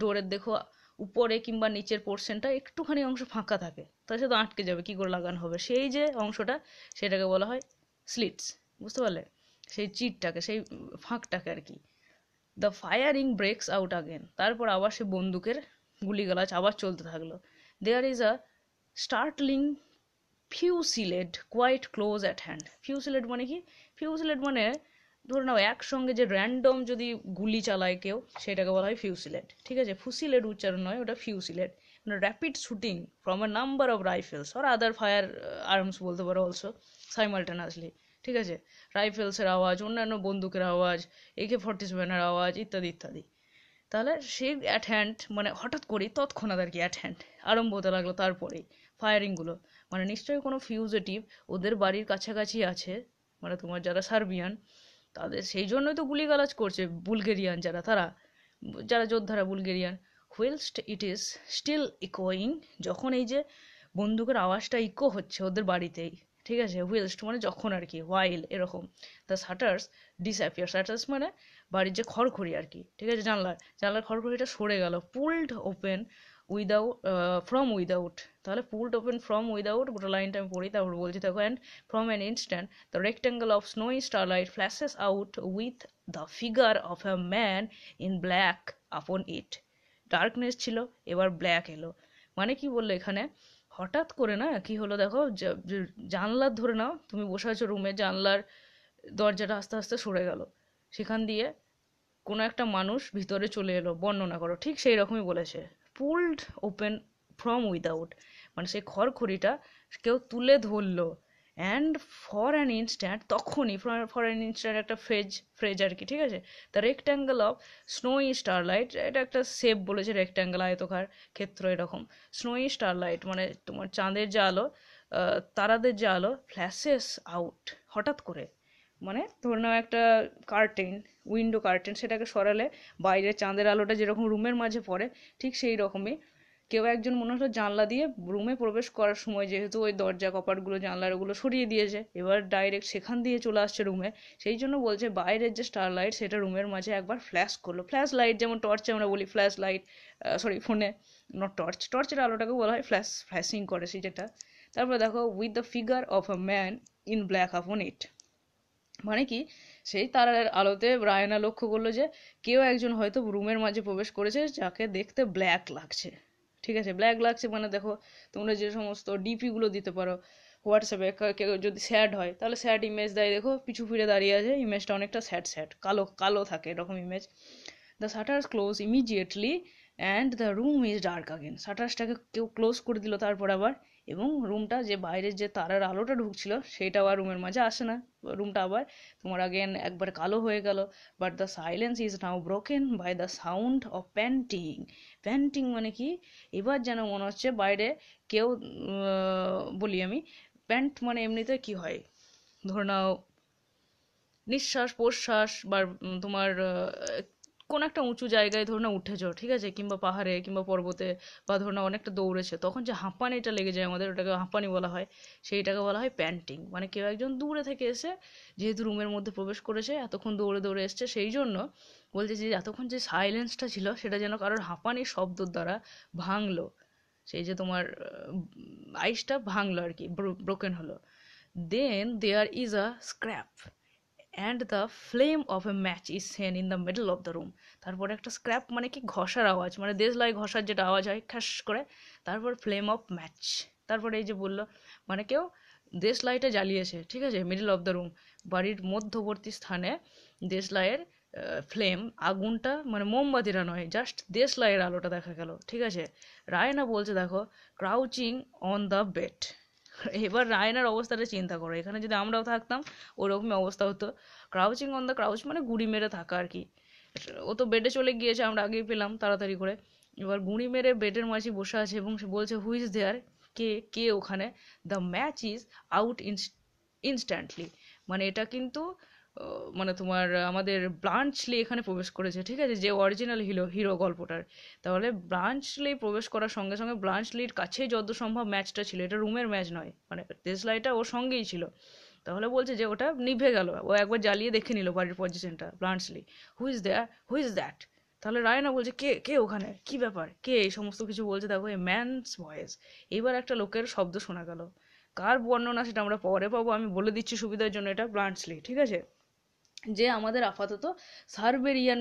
ডোরের দেখো উপরে কিংবা নিচের পোর্শনটা একটুখানি অংশ ফাঁকা থাকে, তার সাথে আটকে যাবে, কি করে লাগানো হবে, সেই যে অংশটা, সেটাকে বলা হয় স্লিটস, বুঝতে পারলে? সেই চিরটাকে, সেই ফাঁকটাকে আর কি। The firing breaks out again, তারপর আবার সে বন্দুকের গুলিগালাজ আবার চলতে থাকলো। There is a startling fusillade quite close at hand. Fusillade মানে কি, ফিউসিলেড মানে ধরে নাও একসঙ্গে যে র্যান্ডম যদি গুলি চালায় কেউ, সেটাকে বলা হয় ফিউসিলেড, ঠিক আছে। ফুসিলেড উচ্চারণ নয়, ওটা ফিউসিলেড, মানে rapid shooting from a number of rifles or other fire arms বলতে পারো অলসো সাইমালটেনাসলি, ঠিক আছে। রাইফেলসের আওয়াজ, অন্যান্য বন্দুকের আওয়াজ, AK-47-এর আওয়াজ, ইত্যাদি ইত্যাদি। তাহলে সে অ্যাট হ্যান্ড মানে হঠাৎ করেই, তৎক্ষণাৎ আর কি, অ্যাট হ্যান্ড আরম্ভ হতে লাগলো, তারপরেই ফায়ারিংগুলো, মানে নিশ্চয়ই কোনো ফিউজেটিভ ওদের বাড়ির কাছাকাছি আছে, মানে তোমার যারা সার্বিয়ান, তাদের সেই জন্যই তো গুলিগালাজ করছে, বুলগেরিয়ান যারা যোদ্ধারা বুলগেরিয়ান। হুইলস্ট ইট ইজ স্টিল ইকোয়িং, যখন এই যে বন্দুকের আওয়াজটা ইকো হচ্ছে ওদের বাড়িতেই, ঠিক আছে, হুইলস্ট মানে যখন আর কি, হোয়াইল এরকম, দ্য শাটার্স ডিসঅ্যাপিয়ার, শাটার্স মানে বাড়ির যে খড়খড়ি আর কি, ঠিক আছে, জানলার খড়খড়িটা সরে গেল, pulled open without, from without, তাহলে পুলড ওপেন ফ্রম উইদাউট, গোটা লাইনটা আমি পড়ি তারপর বলছি দেখো। And from an instant the rectangle of snowy starlight flashes out with the figure of a man in black upon it. Darkness ছিল, এবার ব্ল্যাক এলো। মানে কি বললো এখানে, হঠাৎ করে না কি হলো দেখো, জানলার ধরে নাও তুমি বসে আছো রুমে, জানলার দরজাটা আস্তে আস্তে সরে গেল, সেখান দিয়ে কোনো একটা মানুষ ভিতরে চলে এলো, বর্ণনা করো। ঠিক সেই রকমই বলেছে, পুলড ওপেন ফ্রম উইদাউট, মানে সেই খড়খড়িটা কেউ তুলে ধরলো। অ্যান্ড ফর অ্যান ইনস্ট্যান্ট, তখনই, ফর অ্যান ইনস্ট্যান্ট একটা ফ্রেজ আর কি, ঠিক আছে। The rectangle of snowy starlight, এটা একটা শেপ বলেছে, রেক্ট্যাঙ্গেল, আয়তকার ক্ষেত্র এরকম। স্নোই স্টারলাইট মানে তোমার চাঁদের যে আলো, তারাদের যে আলো, ফ্ল্যাশেস আউট, হঠাৎ করে, মানে ধরে নাও একটা কার্টেন, উইন্ডো কার্টেন, সেটাকে সরালে বাইরে চাঁদের আলোটা যেরকম রুমের মাঝে পড়ে, ঠিক সেই রকমই কেউ একজন মনে হলো জানলা দিয়ে রুমে প্রবেশ করার সময়, যেহেতু ওই দরজা কপাটগুলো জানলার ওগুলো সরিয়ে দিয়েছে, এবার ডাইরেক্ট সেখান দিয়ে চলে আসছে রুমে, সেই জন্য বলছে বাইরের যে স্টারলাইট সেটা রুমের মাঝে একবার ফ্ল্যাশ করলো। ফ্ল্যাশ লাইট, যেমন টর্চে আমরা বলি ফ্ল্যাশ লাইট, সরি ফোনে নট টর্চ, টর্চের আলোটাকে বলা হয় ফ্ল্যাশিং করে সেই যেটা। তারপর দেখো with the figure of a man in black upon ইট, মানে কি, সেই তারার আলোতে রায়না লক্ষ্য করলো যে কেউ একজন হয়তো রুমের মাঝে প্রবেশ করেছে, যাকে দেখতে ব্ল্যাক লাগছে। ঠিক আছে, ব্ল্যাক লাগছে মানে দেখো, তোমরা যে সমস্ত ডিপিগুলো দিতে পারো হোয়াটসঅ্যাপে, কেউ যদি স্যাড হয় তাহলে স্যাড ইমেজ দেয়, দেখো পিছু ফিরে দাঁড়িয়ে আছে, ইমেজটা অনেকটা স্যাড স্যাড কালো কালো থাকে, এরকম image. The shutters close immediately and the room is dark again, শাটার্সটাকে কেউ ক্লোজ করে দিল তারপর আবার, এবং রুমটা যে বাইরের যে তারার আলোটা ঢুকছিল সেটা আবার রুমের মাঝে আসে না, রুমটা আবার তোমার আগেন একবার কালো হয়ে গেল। But the silence is now broken by the sound of panting. Panting মানে কি, এবার যেন মনে হচ্ছে বাইরে কেউ, বলি আমি, প্যান্ট মানে এমনিতে কি হয়, ধরে নাও নিঃশ্বাস প্রশ্বাস, বা তোমার কোন একটা উঁচু জায়গায় ধরো না উঠেছো, ঠিক আছে, কিংবা পাহাড়ে কিংবা পর্বতে, বা ধরো না অনেকটা দৌড়েছে, তখন যে হাঁপানিটা লেগে যায় আমাদের, ওটাকে হাঁপানি বলা হয়, সেইটাকে বলা হয় প্যান্টিং। মানে কেউ একজন দূরে থেকে এসে যেহেতু রুমের মধ্যে প্রবেশ করেছে, এতক্ষণ দৌড়ে দৌড়ে এসছে, সেই জন্য বলছে যে এতক্ষণ যে সাইলেন্সটা ছিল সেটা যেন কারোর হাঁপানির শব্দর দ্বারা ভাঙলো, সেই যে তোমার আইসটা ভাঙলো আর কি, ব্রোকেন হলো। Then there is a scrape and the flame of a match is seen in the middle of the room. তারপরে একটা স্ক্র্যাপ মানে কি, ঘষার আওয়াজ, মানে দেশলাই ঘষার যেটা আওয়াজ হয় খ্যাস করে, তারপর ফ্লেম অফ ম্যাচ, তারপরে এই যে বললো, মানে কেউ দেশলাইটা জ্বালিয়েছে, ঠিক আছে, মিডল অফ দ্য রুম, বাড়ির মধ্যবর্তী স্থানে দেশলাইয়ের ফ্লেম, আগুনটা মানে মোমবাতিটা নয়, জাস্ট দেশলাইয়ের আলোটা দেখা গেল, ঠিক আছে। রায়না বলছে দেখো, ক্রাউচিং অন দ্য বেড। এবার রায়নার অবস্থাটা চিন্তা করো, এখানে যদি আমরাও থাকতাম ওরকমই অবস্থা হতো। ক্রাউচিং অন দ্য, ক্রাউচ মানে গুড়ি মেরে থাকা আর কি, ও তো বেডে চলে গিয়েছে, আমরা আগেই পেলাম তাড়াতাড়ি করে। এবার গুঁড়ি মেরে বেডের মাঝে বসে আছে এবং সে বলছে হু ইজ দেয়ার, কে কে ওখানে। The match is out instantly, মানে এটা কিন্তু মানে তোমার আমাদের ব্লাঞ্চলি এখানে প্রবেশ করেছে, ঠিক আছে, যে অরিজিনাল হিরো গল্পটার। তাহলে ব্লাঞ্চলি প্রবেশ করার সঙ্গে সঙ্গে ব্লাঞ্চলির কাছেই যত সম্ভব ম্যাচটা ছিল, এটা রুমের ম্যাচ নয়, মানে দেশলাইটা ওর সঙ্গেই ছিল। তাহলে বলছে যে ওটা নিভে গেল, ও একবার জ্বালিয়ে দেখে নিল বাড়ির পজিশনটা ব্লাঞ্চলি। Who is there, who is that. তাহলে রায়না বলছে কে কে ওখানে, কি ব্যাপার, কে, এই সমস্ত কিছু বলছে। দেখো এ ম্যানস ভয়েস, এবার একটা লোকের শব্দ শোনা গেল। কার বর্ণনা সেটা আমরা পরে পাবো, আমি বলে দিচ্ছি সুবিধার জন্য, এটা ব্লান্টসলি, ঠিক আছে, যে আমাদের আপাতত সার্বেরিয়ান,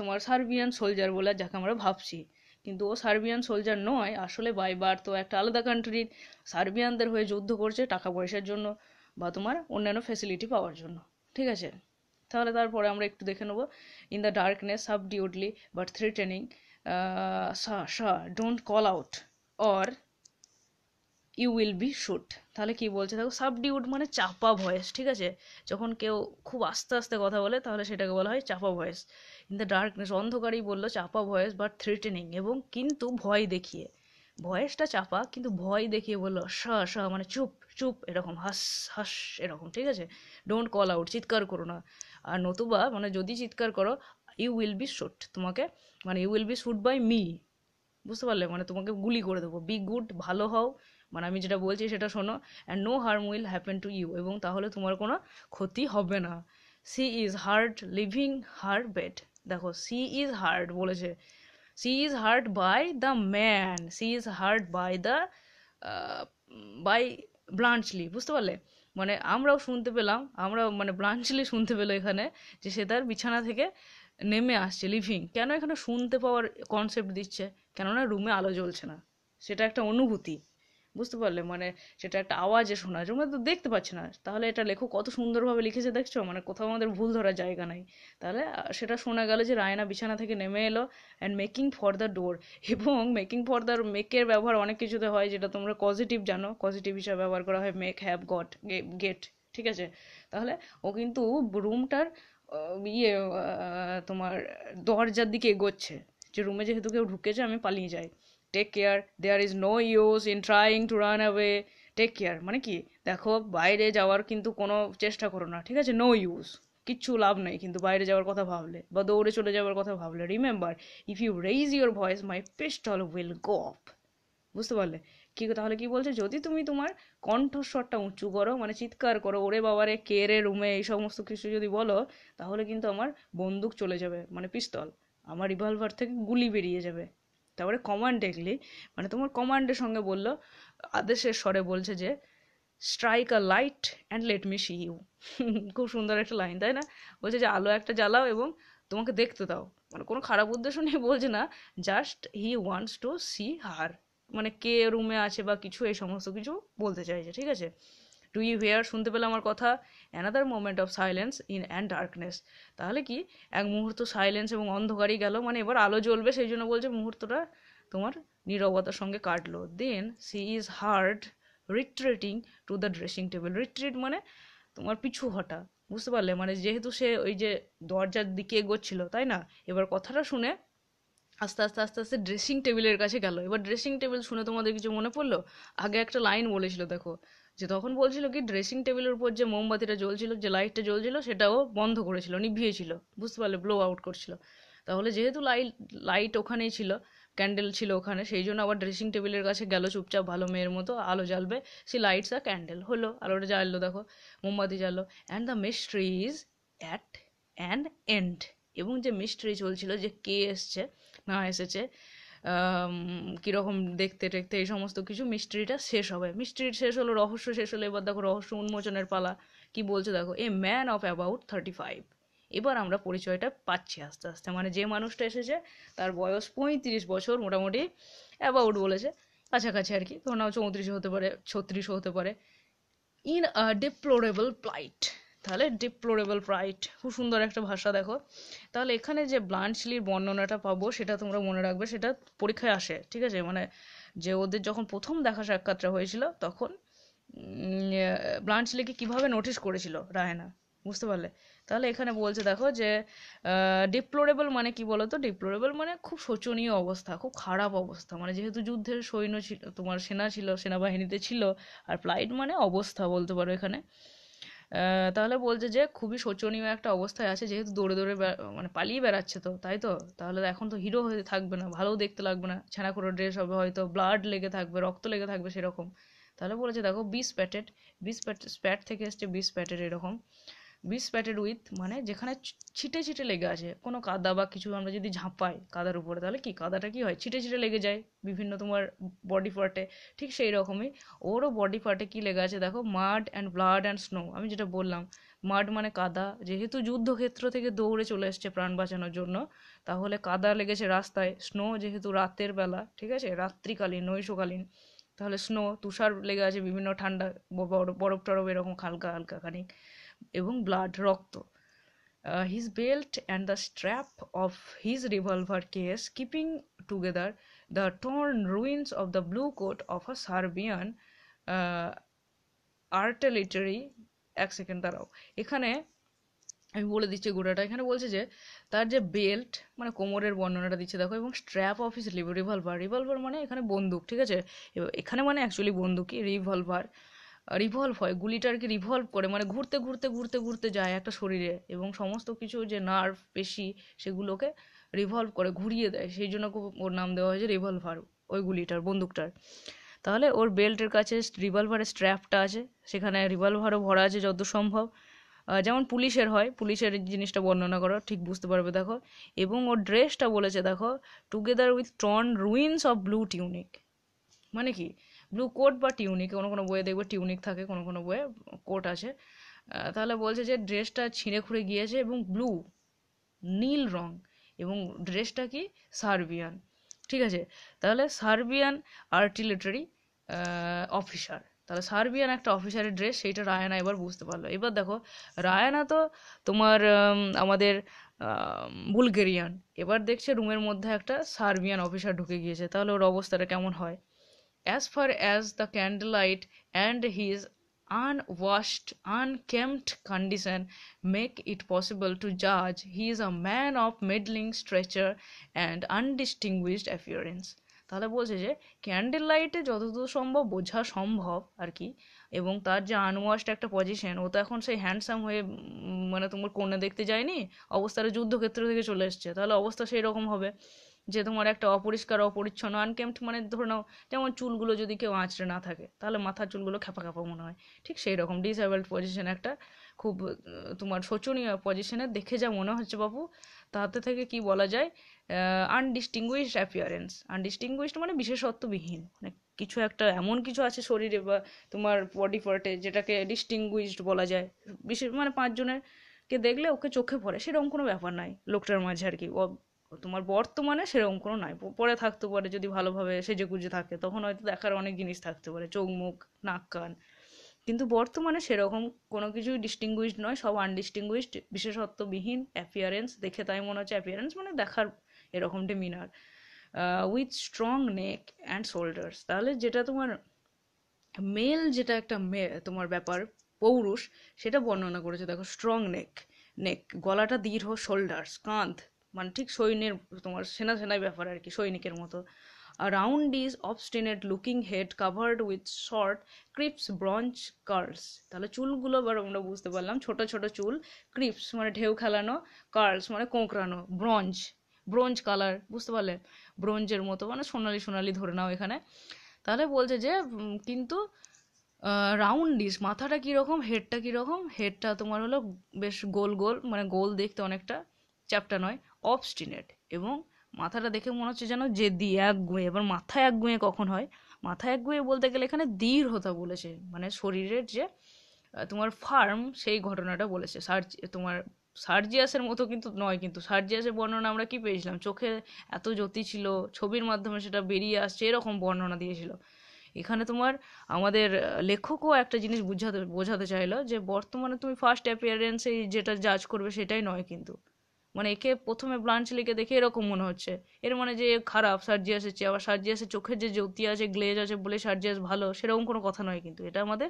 তোমার সার্বিয়ান সোলজার বলে যাকে আমরা ভাবছি, কিন্তু ও সার্বিয়ান সোলজার নয়, আসলে বাই বার্থ তো একটা আলাদা কান্ট্রির, সার্বিয়ানদের হয়ে যুদ্ধ করছে টাকা পয়সার জন্য বা তোমার অন্যান্য ফ্যাসিলিটি পাওয়ার জন্য, ঠিক আছে। তাহলে তারপরে আমরা একটু দেখে নেবো, in the darkness subduedly but threatening, don't call out or you will be shoot. তাহলে কি বলছে দেখো, সাবডিউড মানে চাপা ভয়েস, ঠিক আছে, যখন কেউ খুব আস্তে আস্তে কথা বলে তাহলে সেটাকে বলা হয় চাপা ভয়েস। ইন দ্য ডার্কনেস, অন্ধকারেই বললো চাপা ভয়েস, বাট থ্রেটেনিং, এবং কিন্তু ভয় দেখিয়ে, ভয়েসটা চাপা কিন্তু ভয় দেখিয়ে বললো মানে চুপ চুপ, এরকম হাস হাস এরকম, ঠিক আছে। ডোন্ট কল আউট, চিৎকার করো না, আর নতুবা মানে যদি চিৎকার করো, ইউ উইল বি শুট, তোমাকে মানে you will be shoot by me, বুঝতে পারলে, মানে তোমাকে গুলি করে দেবো। বি গুড, ভালো হও, মানে আমি যেটা বলছি সেটা শোনো। And no harm will happen to you, এবং তাহলে তোমার কোনো ক্ষতি হবে না। She is heard leaving her bed, দেখো সি ইজ হার্ড বলেছে, she is hurt by the man, she is hurt by the by ব্লাঞ্চলি, বুঝতে পারলে? মানে আমরাও শুনতে পেলাম, আমরা মানে ব্লাঞ্চলি শুনতে পেলো এখানে যে সে তার বিছানা থেকে নেমে আসছে, লিভিং। কেন এখানে শুনতে পাওয়ার কনসেপ্ট দিচ্ছে? কেননা রুমে আলো জ্বলছে না, সেটা একটা অনুভূতি, বুঝতে পারলে? মানে সেটা একটা আওয়াজে শোনা, রুমে তো দেখতে পাচ্ছে না। তাহলে এটা লেখক কত সুন্দরভাবে লিখেছে দেখছো, মানে কোথাও আমাদের ভুল ধরার জায়গা নাই। তাহলে সেটা শোনা গেল যে রায়না বিছানা থেকে নেমে এলো and making for the door. এবং মেকিং ফর দ্য, মেকের ব্যবহার অনেক কিছুতে হয়, যেটা তোমরা পজিটিভ জানো, পজিটিভ হিসাবে ব্যবহার করা হয় মেক, হ্যাভ, গট, গেট, ঠিক আছে? তাহলে ও কিন্তু রুমটার তোমার দরজার দিকে এগোচ্ছে, যে রুমে যেহেতু কেউ ঢুকেছে আমি পালিয়ে যাই। Take care, there is no use in trying to run away. Take care মানে কি, দেখো বাইরে যাওয়ার কিন্তু কোনো চেষ্টা করো না, ঠিক আছে? নো ইউজ, কিচ্ছু লাভ নেই কিন্তু বাইরে যাওয়ার কথা ভাবলে বা দৌড়ে চলে যাওয়ার কথা ভাবলে। Remember, if you raise your voice my pistol will go off. বুঝতে পারলে? কি তাহলে কি বলছে, যদি তুমি তোমার কণ্ঠস্বরটা উঁচু করো, মানে চিৎকার করো, ওরে বাবারে কে রে রুমে, এই সমস্ত কিছু যদি বলো, তাহলে কিন্তু আমার বন্দুক চলে যাবে, মানে পিস্তল, আমার রিভলভার থেকে গুলি বেরিয়ে যাবে। তারপরে কমান্ড দেখলি, মানে তোমার কমান্ডের সঙ্গে বললো, আদেশের স্বরে বলছে যে strike a light and let me see you. খুব সুন্দর একটা লাইন, তাই না? বলছে যে আলো একটা জ্বালাও এবং তোমাকে দেখতে দাও। মানে কোনো খারাপ উদ্দেশ্য নিয়ে বলছে না, just he wants to see her, মানে কে রুমে আছে বা কিছু, এই সমস্ত কিছু বলতে চাইছে, ঠিক আছে? ডু ইউ হেয়ার, শুনতে পেলে আমার কথা? Another moment of silence in and darkness. তাহলে কি, এক মুহূর্ত সাইলেন্স এবং অন্ধকারই গেল, মানে এবার আলো জ্বলবে, সেই জন্য বলছে মুহূর্তটা তোমার নীরবতার সঙ্গে কাটলো। Then she is heard retreating to the dressing table. Retreat মানে তোমার পিছু হটা, বুঝতে পারলে? মানে যেহেতু সে ওই যে দরজার দিকে এগোচ্ছিল, তাই না? এবার কথাটা শুনে আস্তে আস্তে আস্তে আস্তে ড্রেসিং টেবিলের কাছে গেল। এবার ড্রেসিং টেবিল শুনে তোমাদের কিছু মনে পড়লো? আগে একটা লাইন বলেছিল দেখো, যে তখন বলছিল কি, ড্রেসিং টেবিলের উপর যে মোমবাতিটা জ্বলছিল, যে লাইটটা জ্বলছিল, সেটাও বন্ধ করেছিল, নিভিয়েছিল, বুঝতে পারলে? ব্লো আউট করছিল। তাহলে যেহেতু লাইট লাইট ওখানেই ছিল, ক্যান্ডেল ছিল ওখানে, সেই জন্য আবার ড্রেসিং টেবিলের কাছে গেল চুপচাপ, ভালো মেয়ের মতো। আলো জ্বালবে, সে লাইটস আ ক্যান্ডেল, হলো আলোটা জ্বাললো, দেখো মোমবাতি জ্বাললো। And the mystery is at an end. এবং যে মিস্ট্রি চলছিল, যে কে এসছে না এসেছে, কীরকম দেখতে টেকতে, এই সমস্ত কিছু, মিস্ট্রিটা শেষ হবে। মিস্ট্রি শেষ হলো, রহস্য শেষ হলো। এবার দেখো রহস্য উন্মোচনের পালা। কি বলছে দেখো, এ ম্যান অফ অ্যাবাউট 35। এবার আমরা পরিচয়টা পাচ্ছি আস্তে আস্তে, মানে যে মানুষটা এসেছে তার বয়স 35 বছর মোটামুটি, অ্যাবাউট বলেছে, কাছাকাছি আর কি, ধর নাও 34 হতে পারে, 36 হতে পারে। In a deplorable প্লাইট। তাহলে ডিপ্লোরেবল প্লাইট, খুব সুন্দর একটা ভাষা, দেখো। তাহলে এখানে যে ব্লাঞ্চলির বর্ণনাটা পাবো, সেটা তোমরা মনে রাখবে, সেটা পরীক্ষায় আসে, ঠিক আছে? মানে যে ওদের যখন প্রথম দেখা সাক্ষাৎটা হয়েছিল, তখন ব্লাঞ্চলিকে কিভাবে নোটিস করেছিল রায়না, বুঝতে পারলে? তাহলে এখানে বলছে দেখো যে ডিপ্লোরেবল মানে কি বলতো, ডিপ্লোরেবল মানে খুব শোচনীয় অবস্থা, খুব খারাপ অবস্থা, মানে যেহেতু যুদ্ধের সৈন্য ছিল, তোমার সেনা ছিল, সেনাবাহিনীতে ছিল। আর প্লাইট মানে অবস্থা বলতে পারো এখানে। তাহলে বলছে যে খুবই শোচনীয় একটা অবস্থায় আছে, যেহেতু দৌড়ে দৌড়ে মানে পালিয়ে বেড়াচ্ছে, তো তাই তো। তাহলে এখন তো হিরো হয়ে থাকবে না, ভালোও দেখতে লাগবে না, ছেঁড়াখুড়ো ড্রেস হবে, হয়তো ব্লাড লেগে থাকবে, রক্ত লেগে থাকবে সেরকম। তাহলে বলেছে দেখো বি স্প্যাটেড, বি স্প্যাট থেকে এসছে বি স্প্যাটেড, এরকম। বি স্প্যাটেড উইথ মানে যেখানে ছিটে ছিটে লেগে আছে, কোনো কাদা বা কিছু আমরা যদি ঝাঁপাই কাদার উপরে, তাহলে কি কাদাটা কি হয়, ছিটে ছিটে লেগে যায় বিভিন্ন তোমার বডি পার্টে। ঠিক সেই রকমই ওরও বডি পার্টে কি লেগে আছে দেখো, মাড অ্যান্ড ব্লাড অ্যান্ড স্নো। আমি যেটা বললাম, মাড মানে কাদা, যেহেতু যুদ্ধক্ষেত্র থেকে দৌড়ে চলে এসছে প্রাণ বাঁচানোর জন্য, তাহলে কাদা লেগেছে রাস্তায়। স্নো যেহেতু রাতের বেলা, ঠিক আছে, রাত্রিকালীন, নৈশকালীন, তাহলে স্নো, তুষার লেগে আছে, বিভিন্ন ঠান্ডা বরফ টরফ এরকম হালকা হালকা খানিক। এবং ব্লাড, রক্ত। His belt and the strap of his revolver case keeping together the torn ruins of the blue coat of a Serbian artillery. এক সেকেন্ড দাঁড়াও, এখানে আমি বলে দিচ্ছি গোটাটা। এখানে বলছে যে তার যে বেল্ট, মানে কোমরের বর্ণনাটা দিচ্ছে দেখো, এবং strap of his revolver, revolver মানে এখানে বন্দুক, ঠিক আছে? এখানে মানে অ্যাকচুয়ালি বন্দুকই, রিভলভার, রিভলভ হয়, গুলিটা আর কি রিভলভ করে, মানে ঘুরতে ঘুরতে ঘুরতে ঘুরতে যায় একটা শরীরে, এবং সমস্ত কিছু যে নার্ভ পেশি সেগুলোকে রিভলভ করে, ঘুরিয়ে দেয়, সেই জন্য ওর নাম দেওয়া হয়েছে রিভলভার, ওই গুলিটার, বন্দুকটার। তাহলে ওর বেল্টের কাছে রিভলভারের স্ট্র্যাপটা আছে, সেখানে রিভলভারও ভরা আছে যত সম্ভব। যেমন পুলিশের হয়, পুলিশের জিনিসটা বর্ণনা করো, ঠিক বুঝতে পারবে দেখো। এবং ওর ড্রেসটা বলেছে দেখো, together with torn ruins of blue tunic. মানে কি, ব্লু কোট বা টিউনিক, কোনো কোনো বইয়ে দেখবে টিউনিক থাকে, কোনো কোনো বইয়ে কোট আছে। তাহলে বলছে যে ড্রেসটা ছিঁড়ে খুঁড়ে গিয়েছে এবং ব্লু, নীল রং, এবং ড্রেসটা কি, সার্বিয়ান। ঠিক আছে, তাহলে সার্বিয়ান আর্টিলারি অফিসার, তাহলে সার্বিয়ান একটা অফিসারের ড্রেস, সেইটা রায়ানা এবার বুঝতে পারলো। এবার দেখো, রায়ানা তো তোমার আমাদের বুলগেরিয়ান, এবার দেখছে রুমের মধ্যে একটা সার্বিয়ান অফিসার ঢুকে গিয়েছে, তাহলে ওর অবস্থাটা কেমন হয়? As far as the candlelight and his unwashed, unkempt condition make it possible to judge, he is a man of middling stature and undistinguished appearance. তাহলে বলছে যে ক্যান্ডেল লাইটে যতদূর সম্ভব বোঝা সম্ভব আর কি, এবং তার যে আনওয়াশড একটা পজিশন, ও তো এখন সেই হ্যান্ডসাম হয়ে মানে তোমার কন্যা দেখতে যায়নি, অবস্থাটা যুদ্ধক্ষেত্র থেকে চলে এসছে, তাহলে অবস্থা সেই রকম হবে যে তোমার একটা অপরিষ্কার অপরিচ্ছন্ন, আনকেম্পড, মানে ধরে নাও যেমন চুলগুলো যদি কেউ আঁচড়ে না থাকে তাহলে মাথার চুলগুলো খ্যাপা খ্যাপা মনে হয়, ঠিক সেই রকম ডিসেবলড পজিশন, একটা খুব তোমার শোচনীয় পজিশনে দেখে যা মনে হচ্ছে বাবু, তাতে থেকে কি বলা যায়, আনডিস্টিংগুইশড অ্যাপিয়ারেন্স। আনডিস্টিংগুইশড মানে বিশেষত্ববিহীন, মানে কিছু একটা এমন কিছু আছে শরীরে বা তোমার বডি পার্টে যেটাকে ডিস্টিংগুইশড বলা যায়, বিশেষ মানে পাঁচজনের কে দেখলে ওকে চোখে পড়ে সেরকম কোনো ব্যাপার নাই লোকটার মাঝে আর কি। তোমার বর্তমানে সেরকম কোনো নাই, পরে থাকতে পারে যদি ভালোভাবে সেজেগুজে থাকে, তখন হয়তো দেখার অনেক জিনিস থাকতে পারে, চোখ মুখ নাক কান, কিন্তু বর্তমানে সেরকম কোনো কিছুই ডিস্টিংগুইশড নয়, সব আনডিস্টিংগুইশড, বিশেষত্ববিহীন অ্যাপিয়ারেন্স, দেখে তাই মনে হচ্ছে, অ্যাপিয়ারেন্স মানে দেখার এরকম demeanour, with strong neck and shoulders. তাহলে যেটা তোমার মেল, যেটা একটা তোমার ব্যাপার পৌরুষ, সেটা বর্ণনা করেছে দেখো, স্ট্রং নেক, নেক গলাটা দৃঢ়, শোল্ডার্স কাঁধ, মানে ঠিক সৈন্যের, তোমার সেনা সেনাই ব্যাপার আর কি, সৈনিকের মতো। A round is obstinate looking head covered with short crisp bronze curls। তাহলে চুলগুলো এবার আমরা বুঝতে পারলাম, ছোট ছোট চুল, ক্রিপস মানে ঢেউ খেলানো, কার্লস মানে কোঁকড়ানো, ব্রঞ্জ, ব্রোঞ্জ কালার, বুঝতে পারলে, ব্রোঞ্জের মতো মানে সোনালি সোনালি ধরে নাও এখানে। তাহলে বলছে যে কিন্তু রাউন্ড ডিশ, মাথাটা কীরকম, হেডটা কীরকম, হেডটা তোমার হলো বেশ গোল গোল, মানে গোল দেখতে অনেকটা, চ্যাপটা নয়, অবস্টিনেট, এবং মাথাটা দেখে মনে হচ্ছে যেন জেদি, একগুঁয়ে। এবার মাথা একগুঁয়ে কখন হয়, মাথা একগুঁয়ে বলতে গেলে এখানে দৃঢ়তা বলেছে, মানে শরীরের যে তোমার ফার্ম, সেই ঘটনাটা বলেছে। তোমার সার্জিয়াসের মতো কিন্তু নয়, কিন্তু সার্জিয়াসের বর্ণনা আমরা কি পেয়েছিলাম, চোখে এত জ্যোতি ছিল, ছবির মাধ্যমে সেটা বেরিয়ে আসছে, এরকম বর্ণনা দিয়েছিল। এখানে তোমার আমাদের লেখকও একটা জিনিস বোঝাতে চাইলো যে বর্তমানে তুমি ফার্স্ট অ্যাপিয়ারেন্সে যেটা জাজ করবে সেটাই নয় কিন্তু, মানে একে প্রথমে ব্লাঞ্চলিকে দেখে এরকম মনে হচ্ছে, এর মানে যে খারাপ সার্জিয়াসের চেয়ে, আবার সার্জিয়াসের চোখের যে জ্যোতি আছে, গ্লেজ আছে বলে সার্জিয়াস ভালো, সেরকম কোনো কথা নয় কিন্তু, এটা আমাদের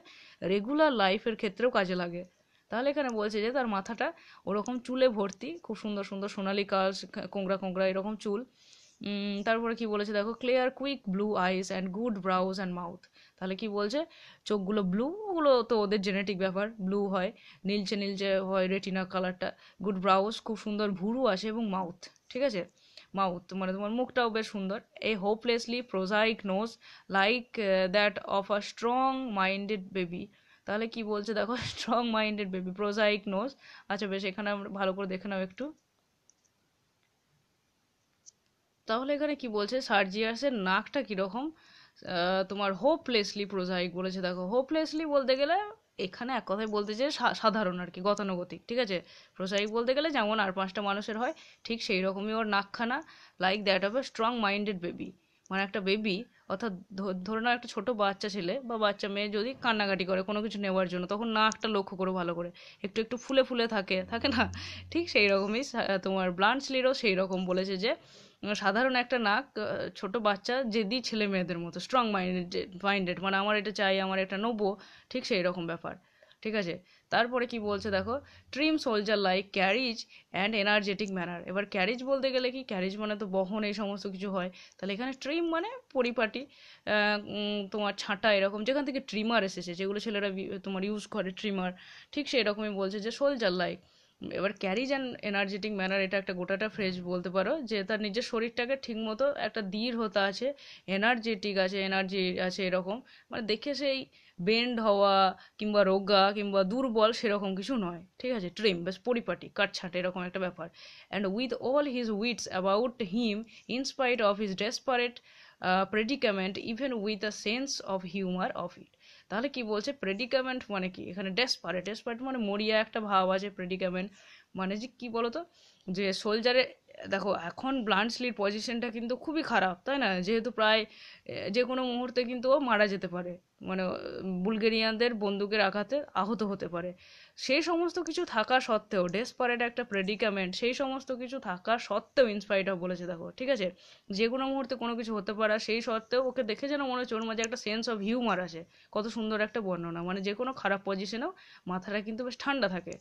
রেগুলার লাইফের ক্ষেত্রেও কাজে লাগে। তাহলে এখানে বলছে যে তার মাথাটা ওরকম চুলে ভর্তি, খুব সুন্দর সুন্দর সোনালি কাজ, কোংড়া কোংড়া এরকম চুল। তারপরে কি বলেছে দেখো, clear quick blue eyes and good brows and mouth. তাহলে কি বলছে, চোখগুলো ব্লু, ওগুলো তো ওদের জেনেটিক ব্যাপার, ব্লু হয়, নীলচে নীলচে হয় রেটিনা কালারটা, গুড ব্রাউজ, খুব সুন্দর ভুরু আসে, এবং মাউথ, ঠিক আছে, মাউথ মানে তোমার মুখটাও বেশ সুন্দর। A hopelessly prosaic nose like that of a strong minded baby. তাহলে কি বলছে দেখো, strong minded baby, prosaic nose. আচ্ছা বেশ, এখানে আমরা ভালো করে দেখে নাও একটু। তাহলে এখানে কি বলছে, সার্জিয়াসের নাকটা কিরকম, তোমার হোপলেসলি প্রোজাইক বলেছে দেখো। হোপলেসলি বলতে গেলে এখানে এক কথায় বলতে চাই সাধারণ আর কি, গতানুগতিক, ঠিক আছে। প্রোজাইক বলতে গেলে যেমন আর পাঁচটা মানুষের হয়, ঠিক সেই রকমই ওর নাকখানা, like that of a strong minded baby, মানে একটা বেবি, অর্থাৎ ধরে নাও একটা ছোট বাচ্চা ছেলে বা বাচ্চা মেয়ে যদি কান্নাকাটি করে কোনো কিছু নেওয়ার জন্য, তখন নাকটা লক্ষ্য করো ভালো করে, একটু একটু ফুলে ফুলে থাকে থাকে না, ঠিক সেই রকমই তোমার ব্লান্টসলিরও সেই রকম বলেছে যে সাধারণ একটা নাক, ছোট বাচ্চা জেদি ছেলে মেয়েদের মতো, স্ট্রং মাইন্ডেড মানে আমার এটা চাই, আমার এটা নেবো, ঠিক সেই রকম ব্যাপার, ঠিক আছে। তারপরে কি বলছে দেখো, trim soldier like carriage and energetic manner. এবার ক্যারিজ বলতে গেলে কি, ক্যারিজ মানে তো বহন, এই সমস্ত কিছু হয়, তাহলে এখানে ট্রিম মানে পরিপাটি, তোমার ছাঁটা, এরকম যেখান থেকে ট্রিমার এসেছে, যেগুলো ছেলেরা তোমার ইউজ করে ট্রিমার, ঠিক সেই রকমই বলছে যে সোলজার লাইক। এবার ক্যারিজ অ্যান্ড এনার্জেটিক ম্যানার, এটা একটা গোটাটা ফ্রেজ বলতে পারো, যে তার নিজের শরীরটাকে ঠিকমতো একটা দৃঢ়তা আছে, এনার্জেটিক আছে, এনার্জি আছে, এরকম মানে দেখে সেই বেন্ড হওয়া কিংবা রোগা কিংবা দুর্বল সেরকম কিছু নয়, ঠিক আছে, ট্রিম, বেশ পরিপাটি, কাটছাট এরকম একটা ব্যাপার। And with all his wits about him, in spite of his desperate predicament, even with a sense of humour of it. তাহলে কি বলছে, প্রেডিকামেন্ট মানে কি, এখানে ডেসপারেট, ডেসপারেট মানে মরিয়া একটা ভাব আছে, প্রেডিকামেন্ট মানে যে কি বলতো, যে সোলজারে, দেখো এখন ব্লান্টসলির পজিশনটা কিন্তু খুবই খারাপ, তাই না, যেহেতু প্রায় যে কোনো মুহূর্তে কিন্তু ও মারা যেতে পারে, মানে বুলগেরিয়ানদের বন্দুকের আঘাতে আহত হতে পারে। সেই সমস্ত কিছু থাকা সত্ত্বেও, ডেসপারেট একটা প্রেডিকামেন্ট, সেই সমস্ত কিছু থাকা সত্ত্বেও ইনস্পাইট অফ বলেছে, দেখো ঠিক আছে, যে কোনো মুহূর্তে কোনো কিছু হতে পারে, সেই সত্ত্বেও ওকে দেখে যেন মনে হচ্ছে ওর মাঝে একটা সেন্স অফ হিউমার আছে। কত সুন্দর একটা বর্ণনা, মানে যে কোনো খারাপ পজিশনেও মাথাটা কিন্তু বেশ ঠান্ডা থাকে।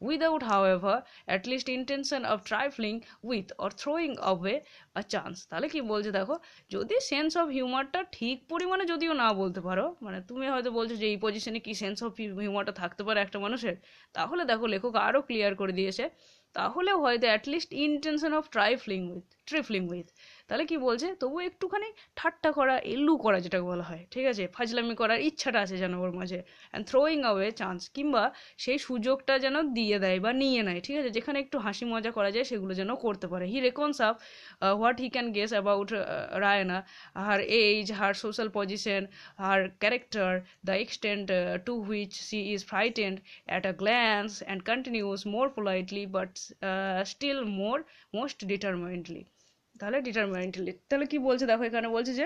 Without however at least intention of trifling with or throwing away a chance। তাহলে কি বলছে দেখো, যদি সেন্স অফ হিউমারটা ঠিক পরিমাণে যদিও না বলতে পারো, মানে তুমি হয়তো বলছো যে এই পজিশনে কি সেন্স অফ হিউমারটা থাকতে পারে একটা মানুষের, তাহলে দেখো লেখক আরও ক্লিয়ার করে দিয়েছে, তাহলেও হয়তো অ্যাটলিস্ট ইন্টেনশন অফ ট্রিফলিং উইথ, তাহলে কি বলছে, তবু একটুখানি ঠাট্টা করা, এল্লু করা যেটাকে বলা হয়, ঠিক আছে, ফাজলামি করার ইচ্ছাটা আছে যেন ওর মাঝে, অ্যান্ড থ্রোয়িং অ্যাওয়ে চান্স, কিংবা সেই সুযোগটা যেন দিয়ে দেয় বা নিয়ে নেয়, ঠিক আছে, যেখানে একটু হাসি মজা করা যায় সেগুলো যেন করতে পারে। He reckons up what he can guess about Raina, her age, her social position, her character, the extent to which she is frightened at a glance, and continues more politely but still most determinedly। তাহলে ডিটারমাইন্ডলি, তাহলে কি বলছে দেখো, এখানে বলছে যে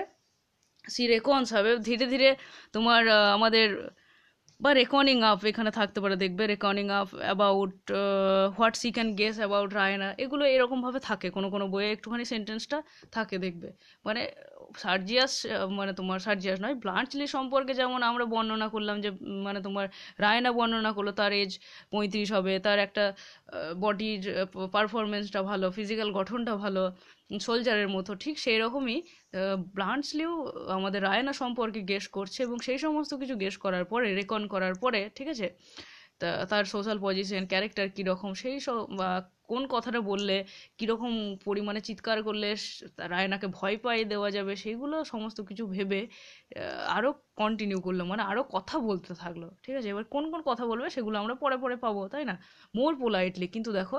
সি রেকনস হবে ধীরে ধীরে তোমার আমাদের, বা রেকনিং আপ এখানে থাকতে পারে, দেখবে reckoning up about what she can guess about Raina, এগুলো এরকমভাবে থাকে কোনো কোনো বইয়ে, একটুখানি সেন্টেন্সটা থাকে দেখবে, মানে সার্জিয়াস, মানে তোমার সার্জিয়াস নয়, ব্লান্টলি সম্পর্কে যেমন আমরা বর্ণনা করলাম যে মানে তোমার রায়না বর্ণনা করলো তার এজ 35 হবে, তার একটা বডির পারফরমেন্সটা ভালো, ফিজিক্যাল গঠনটা ভালো, সোলজারের মতো, ঠিক সেই রকমই ব্লান্টসলিও আমাদের রায়না সম্পর্কে গেস করছে, এবং সেই সমস্ত কিছু গেস করার পরে, রেকন করার পরে, ঠিক আছে, তা তার সোশ্যাল পজিশন, ক্যারেক্টার কীরকম, সেই সব বা কোন কথাটা বললে কীরকম পরিমাণে চিৎকার করলে রায়নাকে ভয় পাইয়ে দেওয়া যাবে, সেইগুলো সমস্ত কিছু ভেবে আরও কন্টিনিউ করলো, মানে আরও কথা বলতে থাকলো, ঠিক আছে, এবার কোন কোন কথা বলবে সেগুলো আমরা পরে পরে পাবো, তাই না, মোর পোলাইটলি, কিন্তু দেখো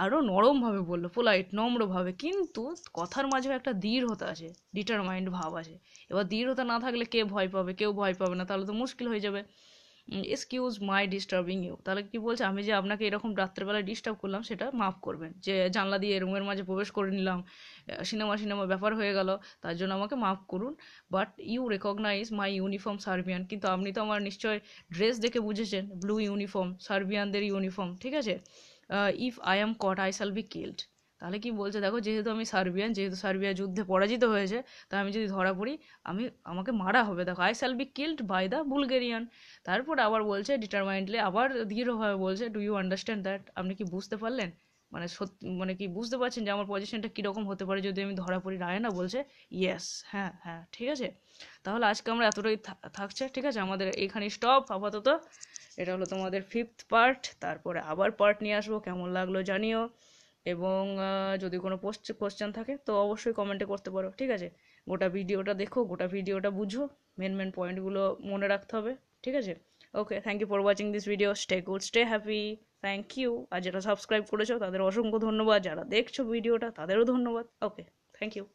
আরও নরমভাবে বললো, পোলাইট নম্রভাবে, কিন্তু কথার মাঝেও একটা দৃঢ়তা আছে, ডিটারমাইন্ড ভাব আছে। এবার দৃঢ়তা না থাকলে কে ভয় পাবে, কেউ ভয় পাবে না, তাহলে তো মুশকিল হয়ে যাবে। এক্সকিউজ মাই ডিস্টার্বিং ইউ, তাহলে কি বলছে, আমি যে আপনাকে এরকম রাত্রেবেলায় ডিস্টার্ব করলাম সেটা মাফ করবেন, যে জানলা দিয়ে রুমের মাঝে প্রবেশ করে নিলাম, সিনেমা ব্যাপার হয়ে গেল, তার জন্য আমাকে মাফ করুন। But you recognize my uniform Serbian, কিন্তু আপনি তো আমার নিশ্চয় ড্রেস দেখে বুঝেছেন, ব্লু ইউনিফর্ম, সার্বিয়ানদের ইউনিফর্ম, ঠিক আছে, if I am caught I shall be killed. তাহলে কি বলছে দেখো, যেহেতু আমি সার্বিয়ান, যেহেতু সার্বিয়া যুদ্ধে পরাজিত হয়েছে, তাই আমি যদি ধরা পড়ি আমাকে মারা হবে, দেখো I shall be killed by the Bulgarian. তারপর আবার বলছে ডিটারমাইন্ডলি, আবার দৃঢ়ভাবে বলছে, ডু ইউ আন্ডারস্ট্যান্ড দ্যাট, আপনি কি বুঝতে পারলেন, মানে সত্যি, মানে কি বুঝতে পারছেন যে আমার পজিশনটা কীরকম হতে পারে যদি আমি ধরা পড়ি। রায়না বলছে ইয়েস, হ্যাঁ হ্যাঁ ঠিক আছে। তাহলে আজকে আমরা এতটাই থাকছে, ঠিক আছে, আমাদের এইখানে স্টপ আপাতত। এটা হলো তোমাদের 5th পার্ট, তারপরে আবার পার্ট নিয়ে আসবো, কেমন লাগলো জানিও, এবং যদি কোনো কোশ্চেন থাকে তো অবশ্যই কমেন্টে করতে পারো, ঠিক আছে। গোটা ভিডিওটা দেখো, গোটা ভিডিওটা বুঝো, মেন পয়েন্টগুলো মনে রাখতে হবে, ঠিক আছে। Okay, thank you for watching this video, stay good, stay happy, thank you. আর যারা সাবস্ক্রাইব করেছো তাদের অসংখ্য ধন্যবাদ, যারা দেখছো ভিডিওটা তাদেরও ধন্যবাদ। ওকে, থ্যাংক ইউ।